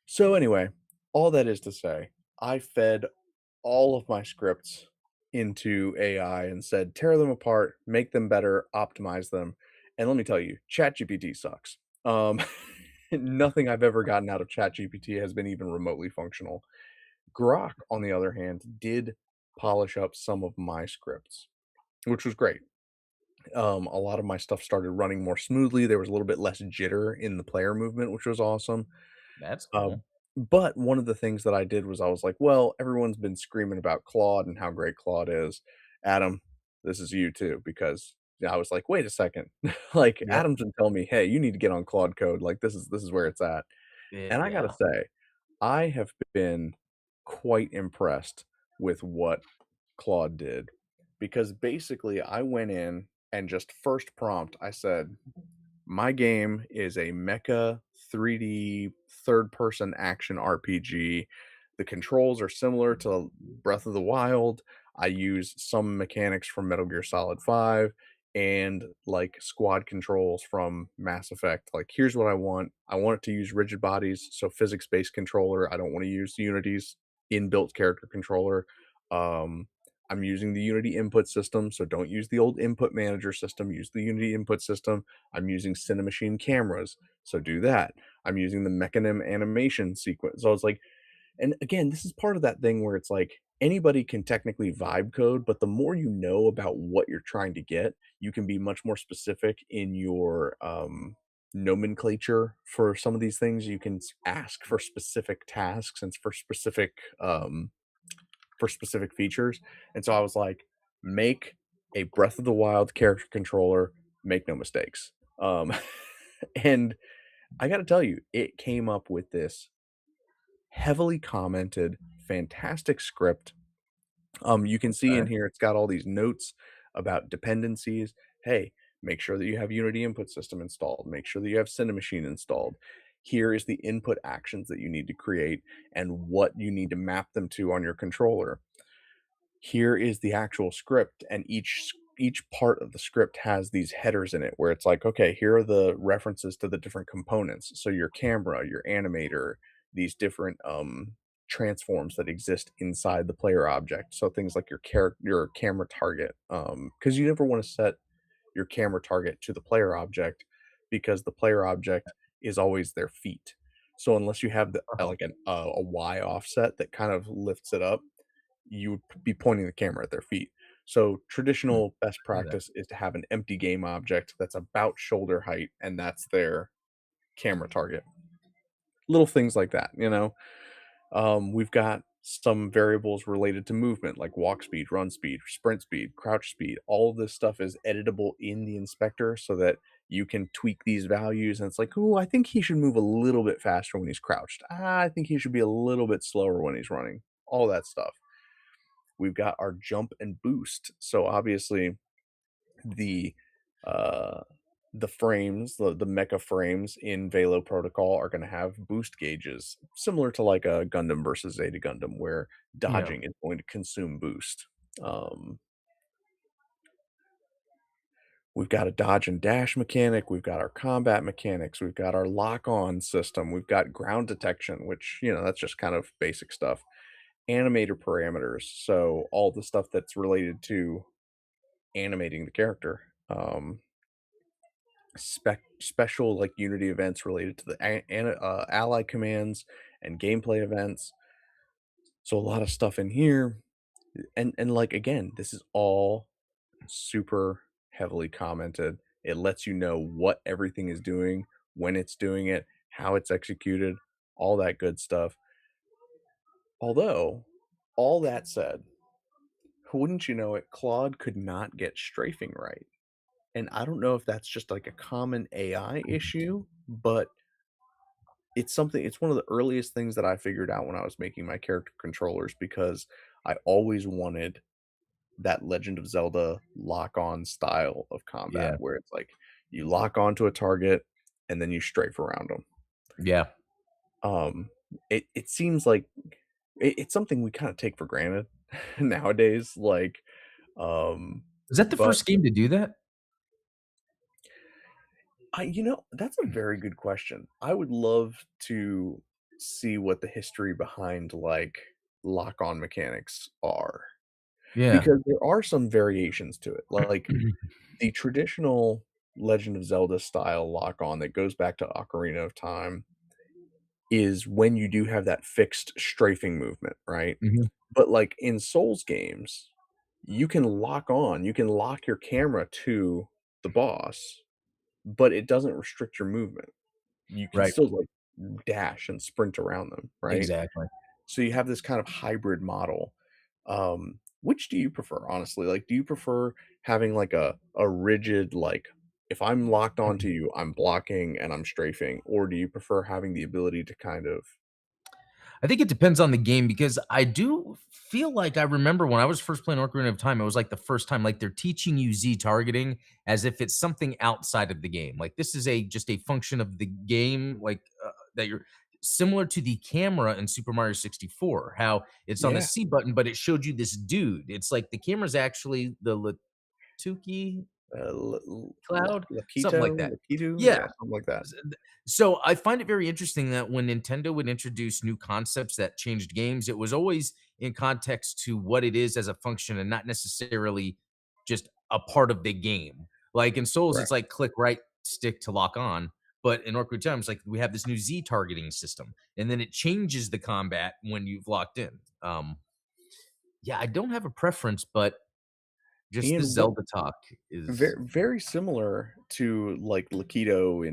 so anyway, all that is to say, I fed all of my scripts into AI and said, tear them apart, make them better, optimize them. And let me tell you, ChatGPT sucks. Um, nothing I've ever gotten out of ChatGPT has been even remotely functional. Grok, on the other hand, did polish up some of my scripts, which was great. A lot of my stuff started running more smoothly. There was a little bit less jitter in the player movement, which was awesome. That's Uh, cool. but one of the things that I did was I was like, well, everyone's been screaming about Claude and how great Claude is. Adam, this is you too, because I was like, wait a second. Like Yep. Adam's been telling me, hey, you need to get on Claude Code. Like this is where it's at. And I gotta Yeah. say, I have been quite impressed with what Claude did. Because basically I went in and just first prompt, I said, my game is a mecha 3D third person action RPG. The controls are similar to Breath of the Wild. I use some mechanics from Metal Gear Solid 5 and like squad controls from Mass Effect. Like, here's what I want. I want it to use rigid bodies, so physics based controller. I don't want to use Unity's inbuilt character controller. Um, I'm using the Unity input system, so don't use the old input manager system. Use the Unity input system. I'm using Cinemachine cameras, so do that. I'm using the Mechanim animation sequence. So I was like, and again, this is part of that thing where it's like anybody can technically vibe code, but the more you know about what you're trying to get, you can be much more specific in your nomenclature for some of these things. You can ask for specific tasks and for specific features. And so I was like, make a Breath of the Wild character controller, make no mistakes. And I got to tell you, it came up with this heavily commented, fantastic script. You can see Okay. in here it's got all these notes about dependencies. Hey, make sure that you have Unity input system installed. Make sure that you have Cinemachine installed. Here is the input actions that you need to create and what you need to map them to on your controller. Here is the actual script, and each part of the script has these headers in it where it's like, okay, here are the references to the different components. So your camera, your animator, these different transforms that exist inside the player object. So things like your camera target, because you never want to set your camera target to the player object because the player object is always their feet. So unless you have the Oh, a Y offset that kind of lifts it up, you would be pointing the camera at their feet. So hmm, traditional best knew that. practice is to have an empty game object that's about shoulder height, and that's their camera target. Little things like that, you know? We've got some variables related to movement, like walk speed, run speed, sprint speed, crouch speed. All of this stuff is editable in the inspector so that you can tweak these values. And it's like, oh, I think he should move a little bit faster when he's crouched. I think he should be a little bit slower when he's running. All that stuff. We've got our jump and boost. So obviously the uh the frames, the mecha frames in Vaelo protocol are going to have boost gauges, similar to like a Gundam versus Zeta Gundam, where Yeah. dodging is going to consume boost. Um, we've got a dodge and dash mechanic, we've got our combat mechanics, we've got our lock on system, we've got ground detection, which, that's just kind of basic stuff. Animator parameters, so all the stuff that's related to animating the character. Special like Unity events related to the ally commands and gameplay events. So a lot of stuff in here, and like again, this is all super heavily commented. It lets you know what everything is doing, when it's doing it, how it's executed, all that good stuff. Although, all that said, wouldn't you know it, Claude could not get strafing right. And I don't know if that's just like a common AI issue, but it's one of the earliest things that I figured out when I was making my character controllers because I always wanted that Legend of Zelda lock-on style of combat Yeah. where it's like you lock onto a target and then you strafe around them. Yeah. Um, it seems like it's something we kind of take for granted nowadays, Is that the but first game to do that? that's a very good question. I would love to see what the history behind like lock-on mechanics are Yeah. because there are some variations to it. Like the traditional Legend of Zelda style lock-on that goes back to Ocarina of Time is when you do have that fixed strafing movement, right? Mhm. But like in Souls games, you can lock your camera to the boss, but it doesn't restrict your movement. You can Right. still, like, dash and sprint around them, right? Exactly. So you have this kind of hybrid model. Which do you prefer, honestly? Like, do you prefer having, like, a rigid, like, if I'm locked onto you, I'm blocking and I'm strafing, or do you prefer having the ability to kind of I think it depends on the game because I do feel like I remember when I was first playing Ocarina of Time, it was like the first time, like they're teaching you Z targeting as if it's something outside of the game. Like this is just a function of the game, like that you're similar to the camera in Super Mario 64, how it's on the Yeah, C button, but it showed you this dude. It's like the camera's actually the Latuki L L La cloud, something Lakitu like that. Lakitu? Yeah. Yeah, something like that. S th So, I find it very interesting that when Nintendo would introduce new concepts that changed games, it was always in context to what it is as a function and not necessarily just a part of the game. Like, in Souls, Right. it's like click right stick to lock on, but in Ocarina of Time, it's like we have this new Z targeting system, and then it changes the combat when you've locked in. Yeah, I don't have a preference, but just the And what Zelda talk is very similar to, like, Lakitu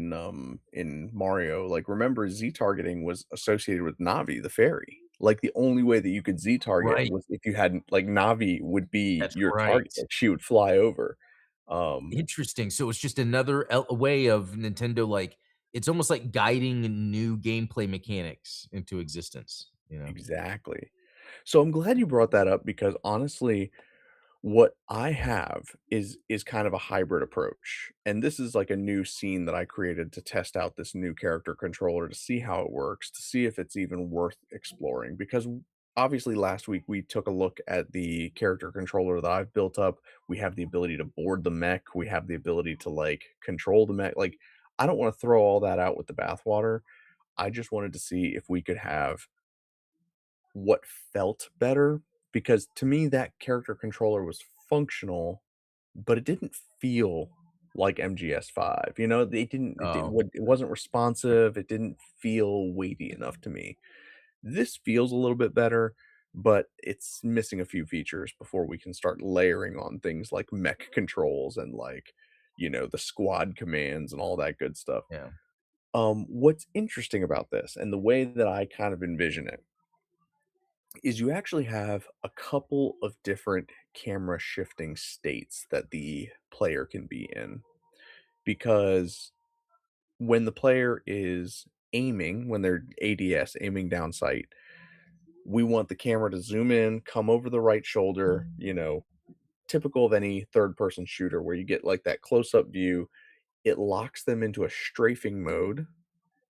in Mario, like, remember Z targeting was associated with Navi, the fairy. Like, the only way that you could Z target right. was if you had like, Navi would be That's your right. target, like, she would fly over. Um, Interesting. So it's just another a way of Nintendo, like, it's almost like guiding new gameplay mechanics into existence, you know? Exactly. So I'm glad you brought that up because honestly, what I have is kind of a hybrid approach, and this is like a new scene that I created to test out this new character controller to see how it works, to see if it's even worth exploring, because obviously last week we took a look at the character controller that I've built up. We have the ability to board the mech, we have the ability to, like, control the mech, like, I don't wanna throw all that out with the bathwater. I just wanted to see if we could have what felt better, because to me, that character controller was functional, but it didn't feel like MGS5, you know? Oh, It wasn't responsive, it didn't feel weighty enough to me. This feels a little bit better, but it's missing a few features before we can start layering on things like mech controls and, like, the squad commands and all that good stuff. yeah. What's interesting about this, and the way that I kind of envision it, is you actually have a couple of different camera shifting states that the player can be in. Because when the player is aiming, when they're ADS, aiming down sight, we want the camera to zoom in, come over the right shoulder, typical of any third person shooter where you get like that close up view. It locks them into a strafing mode,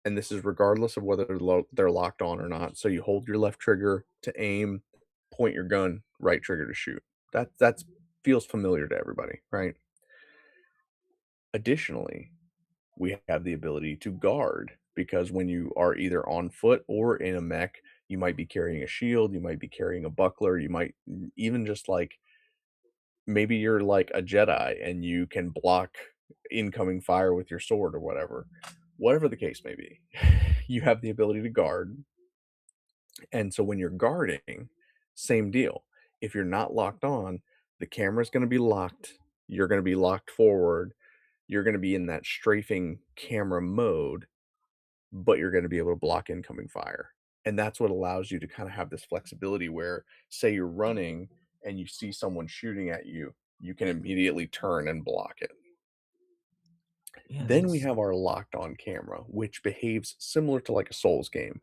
and this is regardless of whether they're locked on or not. So you hold your left trigger to aim, point your gun, right trigger to shoot. That's feels familiar to everybody, right? Additionally, we have the ability to guard because when you are either on foot or in a mech, you might be carrying a shield, you might be carrying a buckler, you might even just like maybe you're like a Jedi and you can block incoming fire with your sword or whatever. Whatever the case may be, you have the ability to guard. And so when you're guarding, same deal. If you're not locked on, the camera's going to be locked. You're going to be locked forward. You're going to be in that strafing camera mode, but you're going to be able to block incoming fire. And that's what allows you to kind of have this flexibility where, say, you're running and you see someone shooting at you, you can immediately turn and block it. Yeah, Then we that's have our locked on camera, which behaves similar to like a Souls game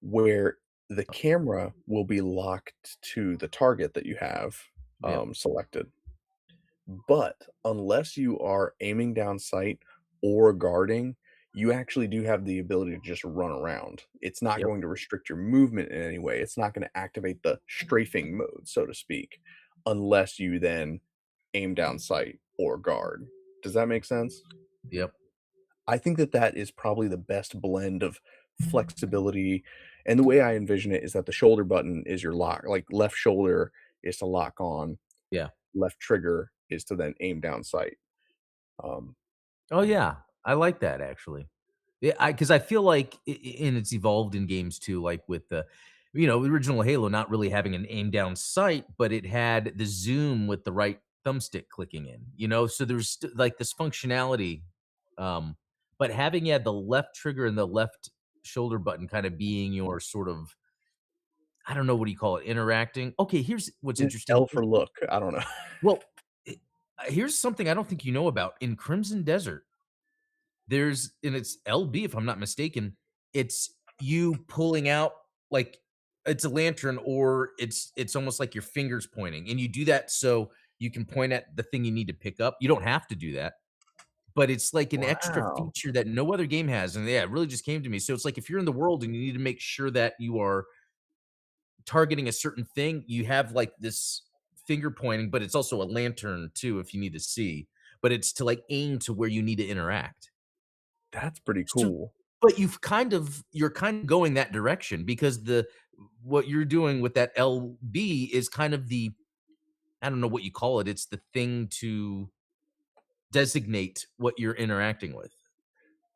where the camera will be locked to the target that you have, yep, selected. But unless you are aiming down sight or guarding, you actually do have the ability to just run around. It's not yep. going to restrict your movement in any way. It's not gonna activate the strafing mode, so to speak, unless you then aim down sight or guard. Does that make sense? Yep. I think that that is probably the best blend of flexibility, and the way I envision it is that the shoulder button is your lock, like, left shoulder is to lock on, Yeah. left trigger is to then aim down sight. Um, Oh, yeah. I like that actually. Yeah, because I feel like and it's evolved in games too, like with the original Halo not really having an aim down sight, but it had the zoom with the right thumbstick clicking in. So there's like this functionality, um, but having the left trigger and the left shoulder button kind of being your sort of, I don't know, what do you call it, interacting. Okay, here's what's interesting. L for look, I don't know. Well, here's something I don't think you know about. In Crimson Desert, and it's LB if I'm not mistaken, it's you pulling out like it's a lantern, or it's almost like your fingers pointing, and you do that so you can point at the thing you need to pick up. You don't have to do that, but it's like an extra Wow, feature that no other game has, and yeah, it really just came to me. So it's like if you're in the world and you need to make sure that you are targeting a certain thing, you have like this finger pointing, but it's also a lantern too if you need to see, but it's to like aim to where you need to interact. that's pretty So cool. but you're kind of going that direction because the what you're doing with that LB is kind of the, I don't know what you call it, it's the thing to designate what you're interacting with.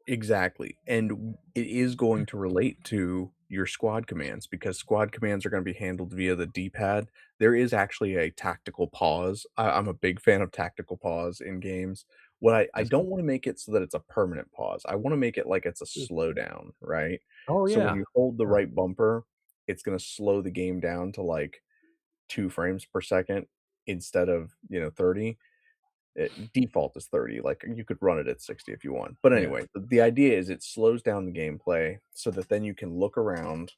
Exactly, and it is going to relate to your squad commands because squad commands are gonna be handled via the D-pad. There is actually a tactical pause. I'm a big fan of tactical pause in games. What I That's don't wanna make it so that it's a permanent pause. I wanna make it like it's a good. slowdown, right? Oh, So when yeah. you hold the Yeah. right bumper, it's gonna slow the game down to, like, 2 frames per second instead of, 30. Default is 30, like, you could run it at 60 if you want. But Yeah. anyway, the idea is it slows down the gameplay so that then you can look around,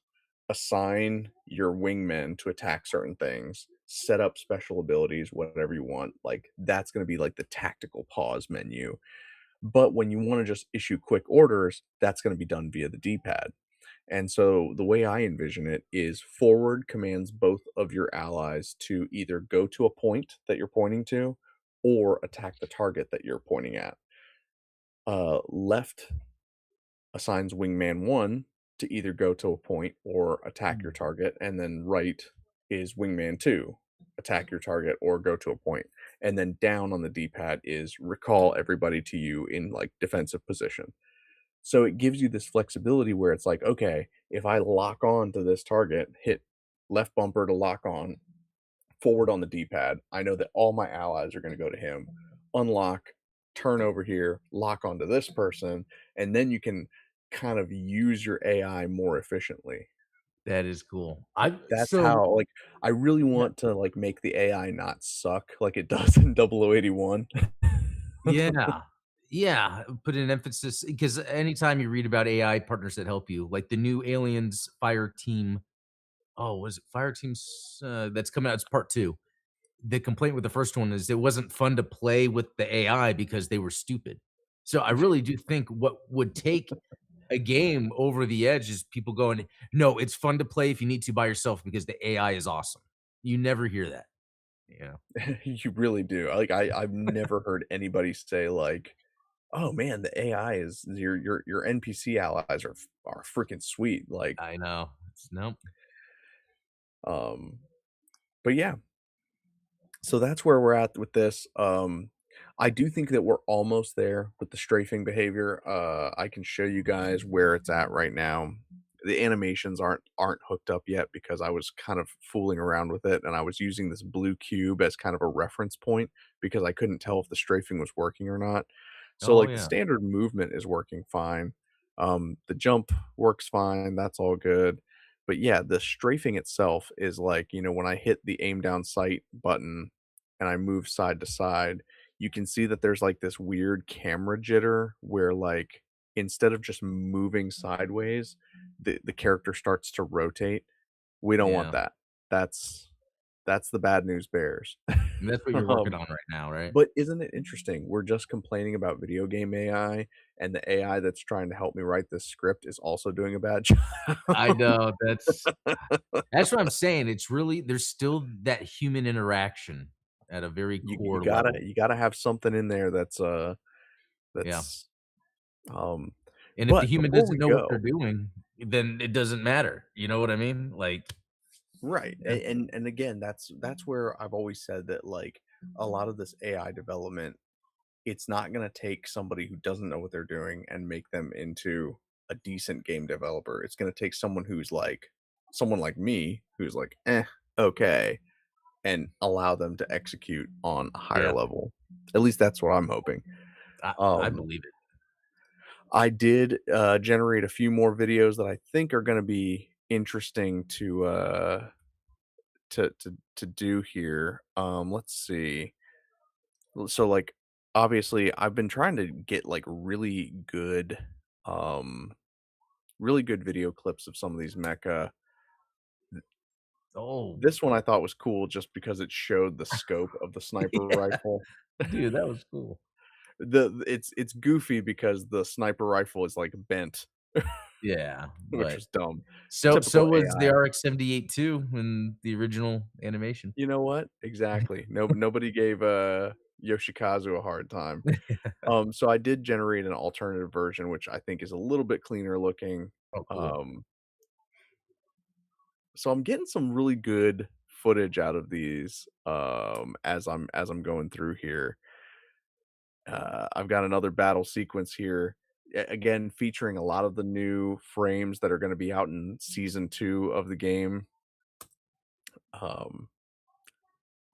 assign your wingmen to attack certain things, set up special abilities, whatever you want. Like, that's gonna be like the tactical pause menu. But when you wanna just issue quick orders, that's gonna be done via the D-pad. And so the way I envision it is forward commands both of your allies to either go to a point that you're pointing to or attack the target that you're pointing at. Left assigns wingman 1 to either go to a point or attack your Mm. target, and then right is wingman 2, attack your target or go to a point. And then down on the D-pad is recall everybody to you in, like, defensive position. So it gives you this flexibility where it's like, okay, if I lock on to this target, hit left bumper to lock on, forward on the D-pad, I know that all my allies are going to go to him. Unlock, turn over here, lock onto this person, and then you can kind of use your AI more efficiently. That is cool. I That's so how, like, I really yeah. want to, like, make the AI not suck like it does in 0081. Yeah. Yeah, put an emphasis because anytime you read about AI partners that help you, like the new Aliens Fire Team was it Fire Teams, that's coming out, it's part 2. The complaint with the first one is it wasn't fun to play with the AI because they were stupid. So I really do think what would take a game over the edge is people going, "No, it's fun to play if you need to by yourself because the AI is awesome." You never hear that, you know? You really do. Like, I've never heard anybody say, like, "Oh, man, the AI is your NPC allies are freaking sweet." Like, I know. It's nope. um, but yeah, so that's where we're at with this. I do think that we're almost there with the strafing behavior. I can show you guys where it's at right now. The animations aren't hooked up yet because I was kind of fooling around with it and I was using this blue cube as kind of a reference point because I couldn't tell if the strafing was working or not. So Oh, like the yeah. standard movement is working fine. The jump works fine. That's all good. But yeah, the strafing itself is like, when I hit the aim down sight button and I move side to side, you can see that there's like this weird camera jitter where like instead of just moving sideways, the character starts to rotate. We don't want Yeah. that. That's that's the bad news bears. And that's what you're working um, on right now, right? but isn't it interesting? We're just complaining about video game AI, and the AI that's trying to help me write this script is also doing a bad job. I know, that's what I'm saying, it's really there's still that human interaction at a very You core gotta level. you gotta have something in there Yeah. that's um And if the but human before doesn't we know what they're go, doing, then it doesn't matter, you know what I mean? Like right, yeah, and again, that's where I've always said that, like, a lot of this AI development, it's not gonna take somebody who doesn't know what they're doing and make them into a decent game developer. It's gonna take someone like me who's like, "Eh, okay," and allow them to execute on a higher yeah, level. At least that's what I'm hoping. I Um, believe it. I did, generate a few more videos that I think are gonna be interesting to do here. Let's see. So, like, obviously, I've been trying to get, like, um, really good video clips of some of these mecha. Oh, This one I thought was cool just because it showed the scope of the sniper yeah, rifle. dude, that was cool. It's goofy because the sniper rifle is, like, bent, Yeah, which but was dumb. so Typical was the AI. RX-78 too in the original animation. You know what? Exactly. Nobody gave, Yoshikazu a hard time. So I did generate an alternative version, which I think is a little bit cleaner looking. Oh, cool. Um, so I'm getting some really good footage out of these, as I'm going through here. I've got another battle sequence here, again featuring a lot of the new frames that are gonna be out in season 2 of the game. Um,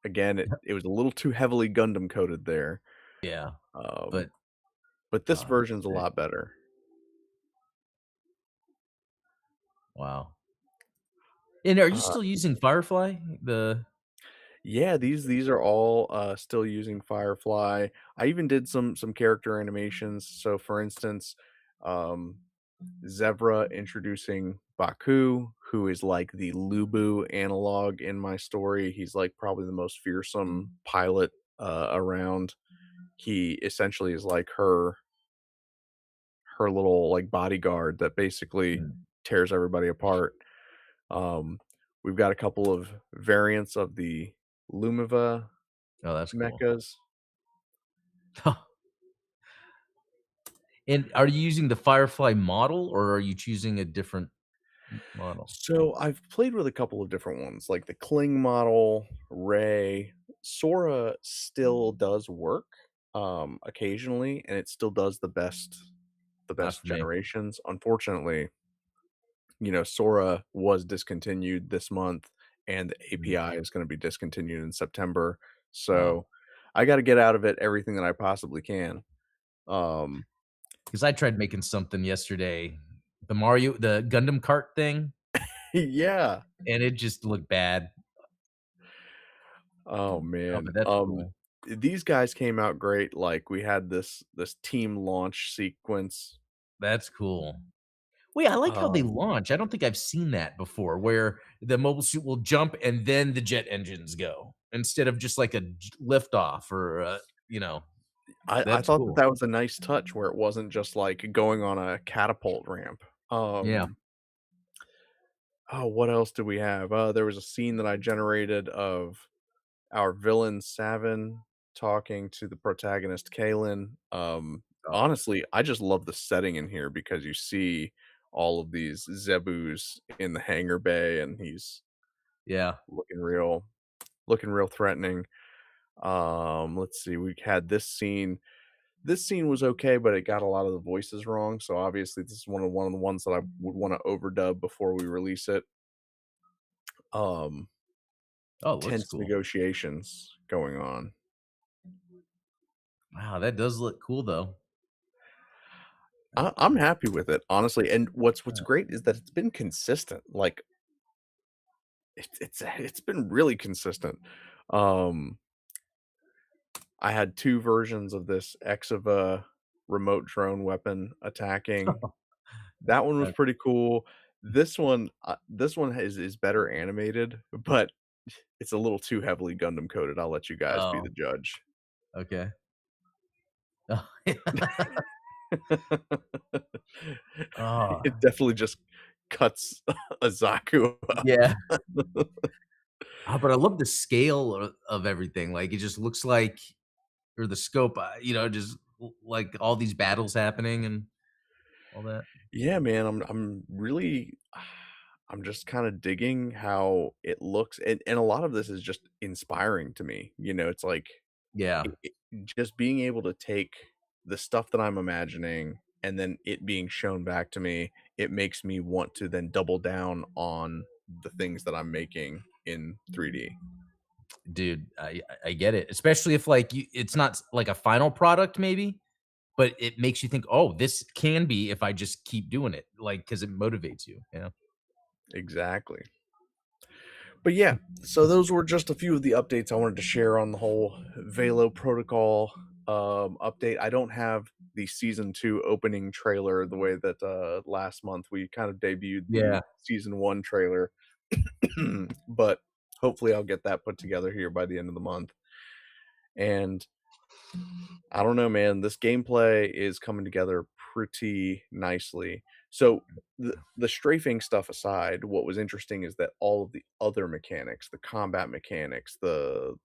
again, it was a little too heavily Gundam coded there, Yeah, um, but, but this that's version's a sick. lot better. Wow. And are you Uh still using Firefly? The Yeah, these are all, still using Firefly. I even did some character animations. So, for instance, um, Zevra introducing Baku, who is like the Lubu analog in my story. He's like probably the most fearsome pilot, around. He essentially is like her little, like, bodyguard that basically Mm. tears everybody apart. Um, we've got a couple of variants of the Lumiva Oh, that's cool. mechas. And are you using the Firefly model, or are you choosing a different model? So I've played with a couple of different ones, like the Kling model, Ray. Sora still does work occasionally, and it still does the Not best for me. generations. Unfortunately, Sora was discontinued this month, and the Mm. API is going to be discontinued in September. Oh, So I got to get out of it everything that I possibly can. Um, because I tried making something yesterday, the Gundam cart thing, yeah. and it just looked bad. Oh Oh, man. but that's cool. These guys came out great. Like we had this team launch sequence. That's cool. Wait, I like how they Um, launch. I don't think I've seen that before, where the mobile suit will jump and then the jet engines go, instead of just like a liftoff or, you know, I that's thought that cool. that was a nice touch where it wasn't just like going on a catapult ramp. Yeah. Oh, what else do we have? There was a scene that I generated of our villain Savin talking to the protagonist Kaylin. Oh, Honestly, I just love the setting in here because you see all of these Zebus in the hangar bay, and he's yeah. looking real threatening. Let's see, we had this scene. This scene was okay, but it got a lot of the voices wrong. So obviously, this is one of the ones that I would want to overdub before we release it. Um, Oh, it looks Tense cool. negotiations going on. Wow, that does look cool, though. I'm happy with it, honestly. And what's Yeah. great is that it's been consistent. Like it's been really consistent. Um, I had 2 versions of this Exava remote drone weapon attacking. That one was That pretty cool. This one is better animated, but it's a little too heavily Gundam coded. I'll let you guys be oh, the judge. okay. Oh, yeah. Oh, It definitely just cuts a Zaku up. yeah. But I love the scale of everything, like, it just looks like, or the scope, just like all these battles happening and all that. Yeah, man, I'm really I'm just kinda digging how it looks, and a lot of this is just inspiring to me. It's like Yeah, it just being able to take the stuff that I'm imagining and then it being shown back to me, it makes me want to then double down on the things that I'm making in 3D. dude, I get it, especially if, like, it's not like a final product maybe, but it makes you think, "Oh, this can be if I just keep doing it," like, because it motivates you, you know? Exactly. But yeah, so those were just a few of the updates I wanted to share on the whole Velo protocol update. I don't have the season 2 opening trailer the way that last month we kind of debuted the Yeah. season 1 trailer, but hopefully I'll get that put together here by the end of the month. And I don't know, man. This gameplay is coming together pretty nicely. So the strafing stuff aside, what was interesting is that all of the other mechanics, the combat mechanics, the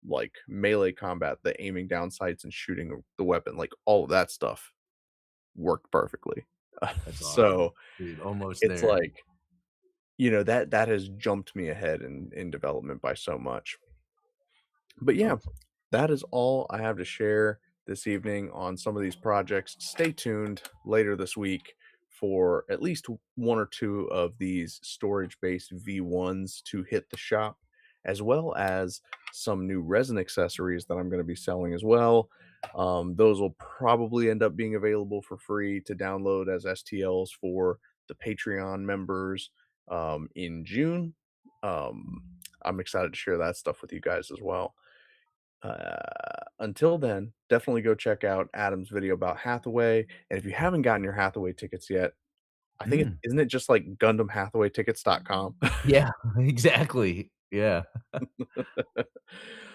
like melee combat, the aiming down sights and shooting the weapon, like all of that stuff worked perfectly. That's awesome. So Dude, almost it's there. like, that has jumped me ahead in development by so much. But yeah, Awesome. that is all I have to share this evening on some of these projects. Stay tuned later this week for at least one or two of these storage based V1s to hit the shop, as well as some new resin accessories that I'm going to be selling as well. Those will probably end up being available for free to download as STLs for the Patreon members in June. Um, I'm excited to share that stuff with you guys as well. Until then, definitely go check out Adam's video about Hathaway. And if you haven't gotten your Hathaway tickets yet, I think Mm. isn't it just like GundamHathawayTickets.com? Yeah, exactly. Yeah,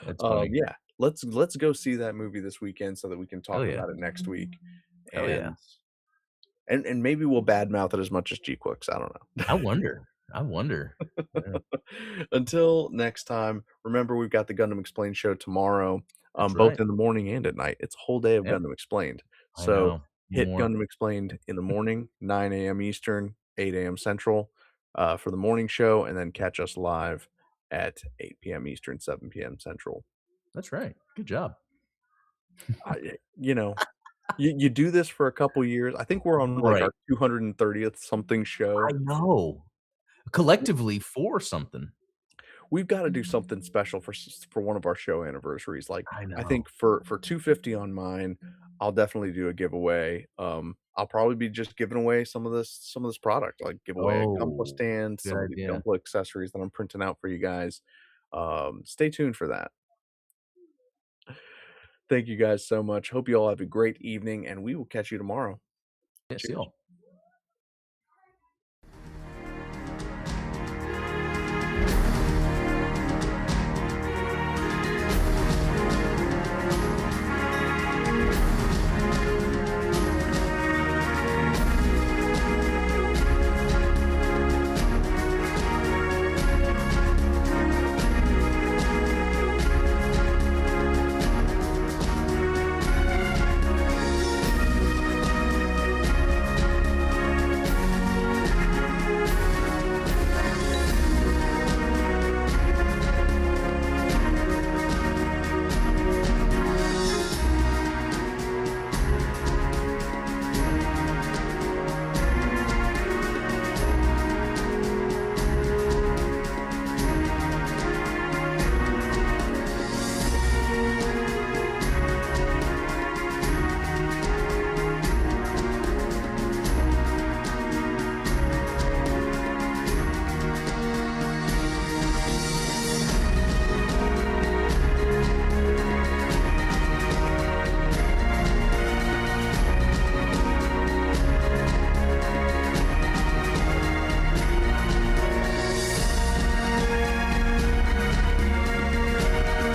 that's funny. Yeah, let's go see that movie this weekend so that we can Hell talk yeah. about it next week, Hell yeah. and and maybe we'll badmouth it as much as G Quicks. I don't know. I wonder. I wonder. Yeah, Until next time, remember we've got the Gundam Explained show tomorrow, that's both right. in the morning and at night. It's a whole day of Yep, Gundam Explained. I So know. hit More. Gundam Explained in the morning, 9 a.m. Eastern, 8 a.m. Central, for the morning show, and then catch us live at 8 p.m. Eastern, 7 p.m. Central. That's right. Good job. You know, you do this for a couple years. I think we're on like Right. our 230th something I show. know. Collectively for something. We've gotta do something special for one of our show anniversaries, like, I I know. think for 250 on mine, I'll definitely do a giveaway, I'll probably be just giving away some of this product, like, give away a Gunpla Oh, stand, good some of these idea. Gunpla accessories that I'm printing out for you guys, stay tuned for that. Thank you guys so much, hope you all have a great evening, and we will catch you tomorrow. Yeah, see Cheers. y'all.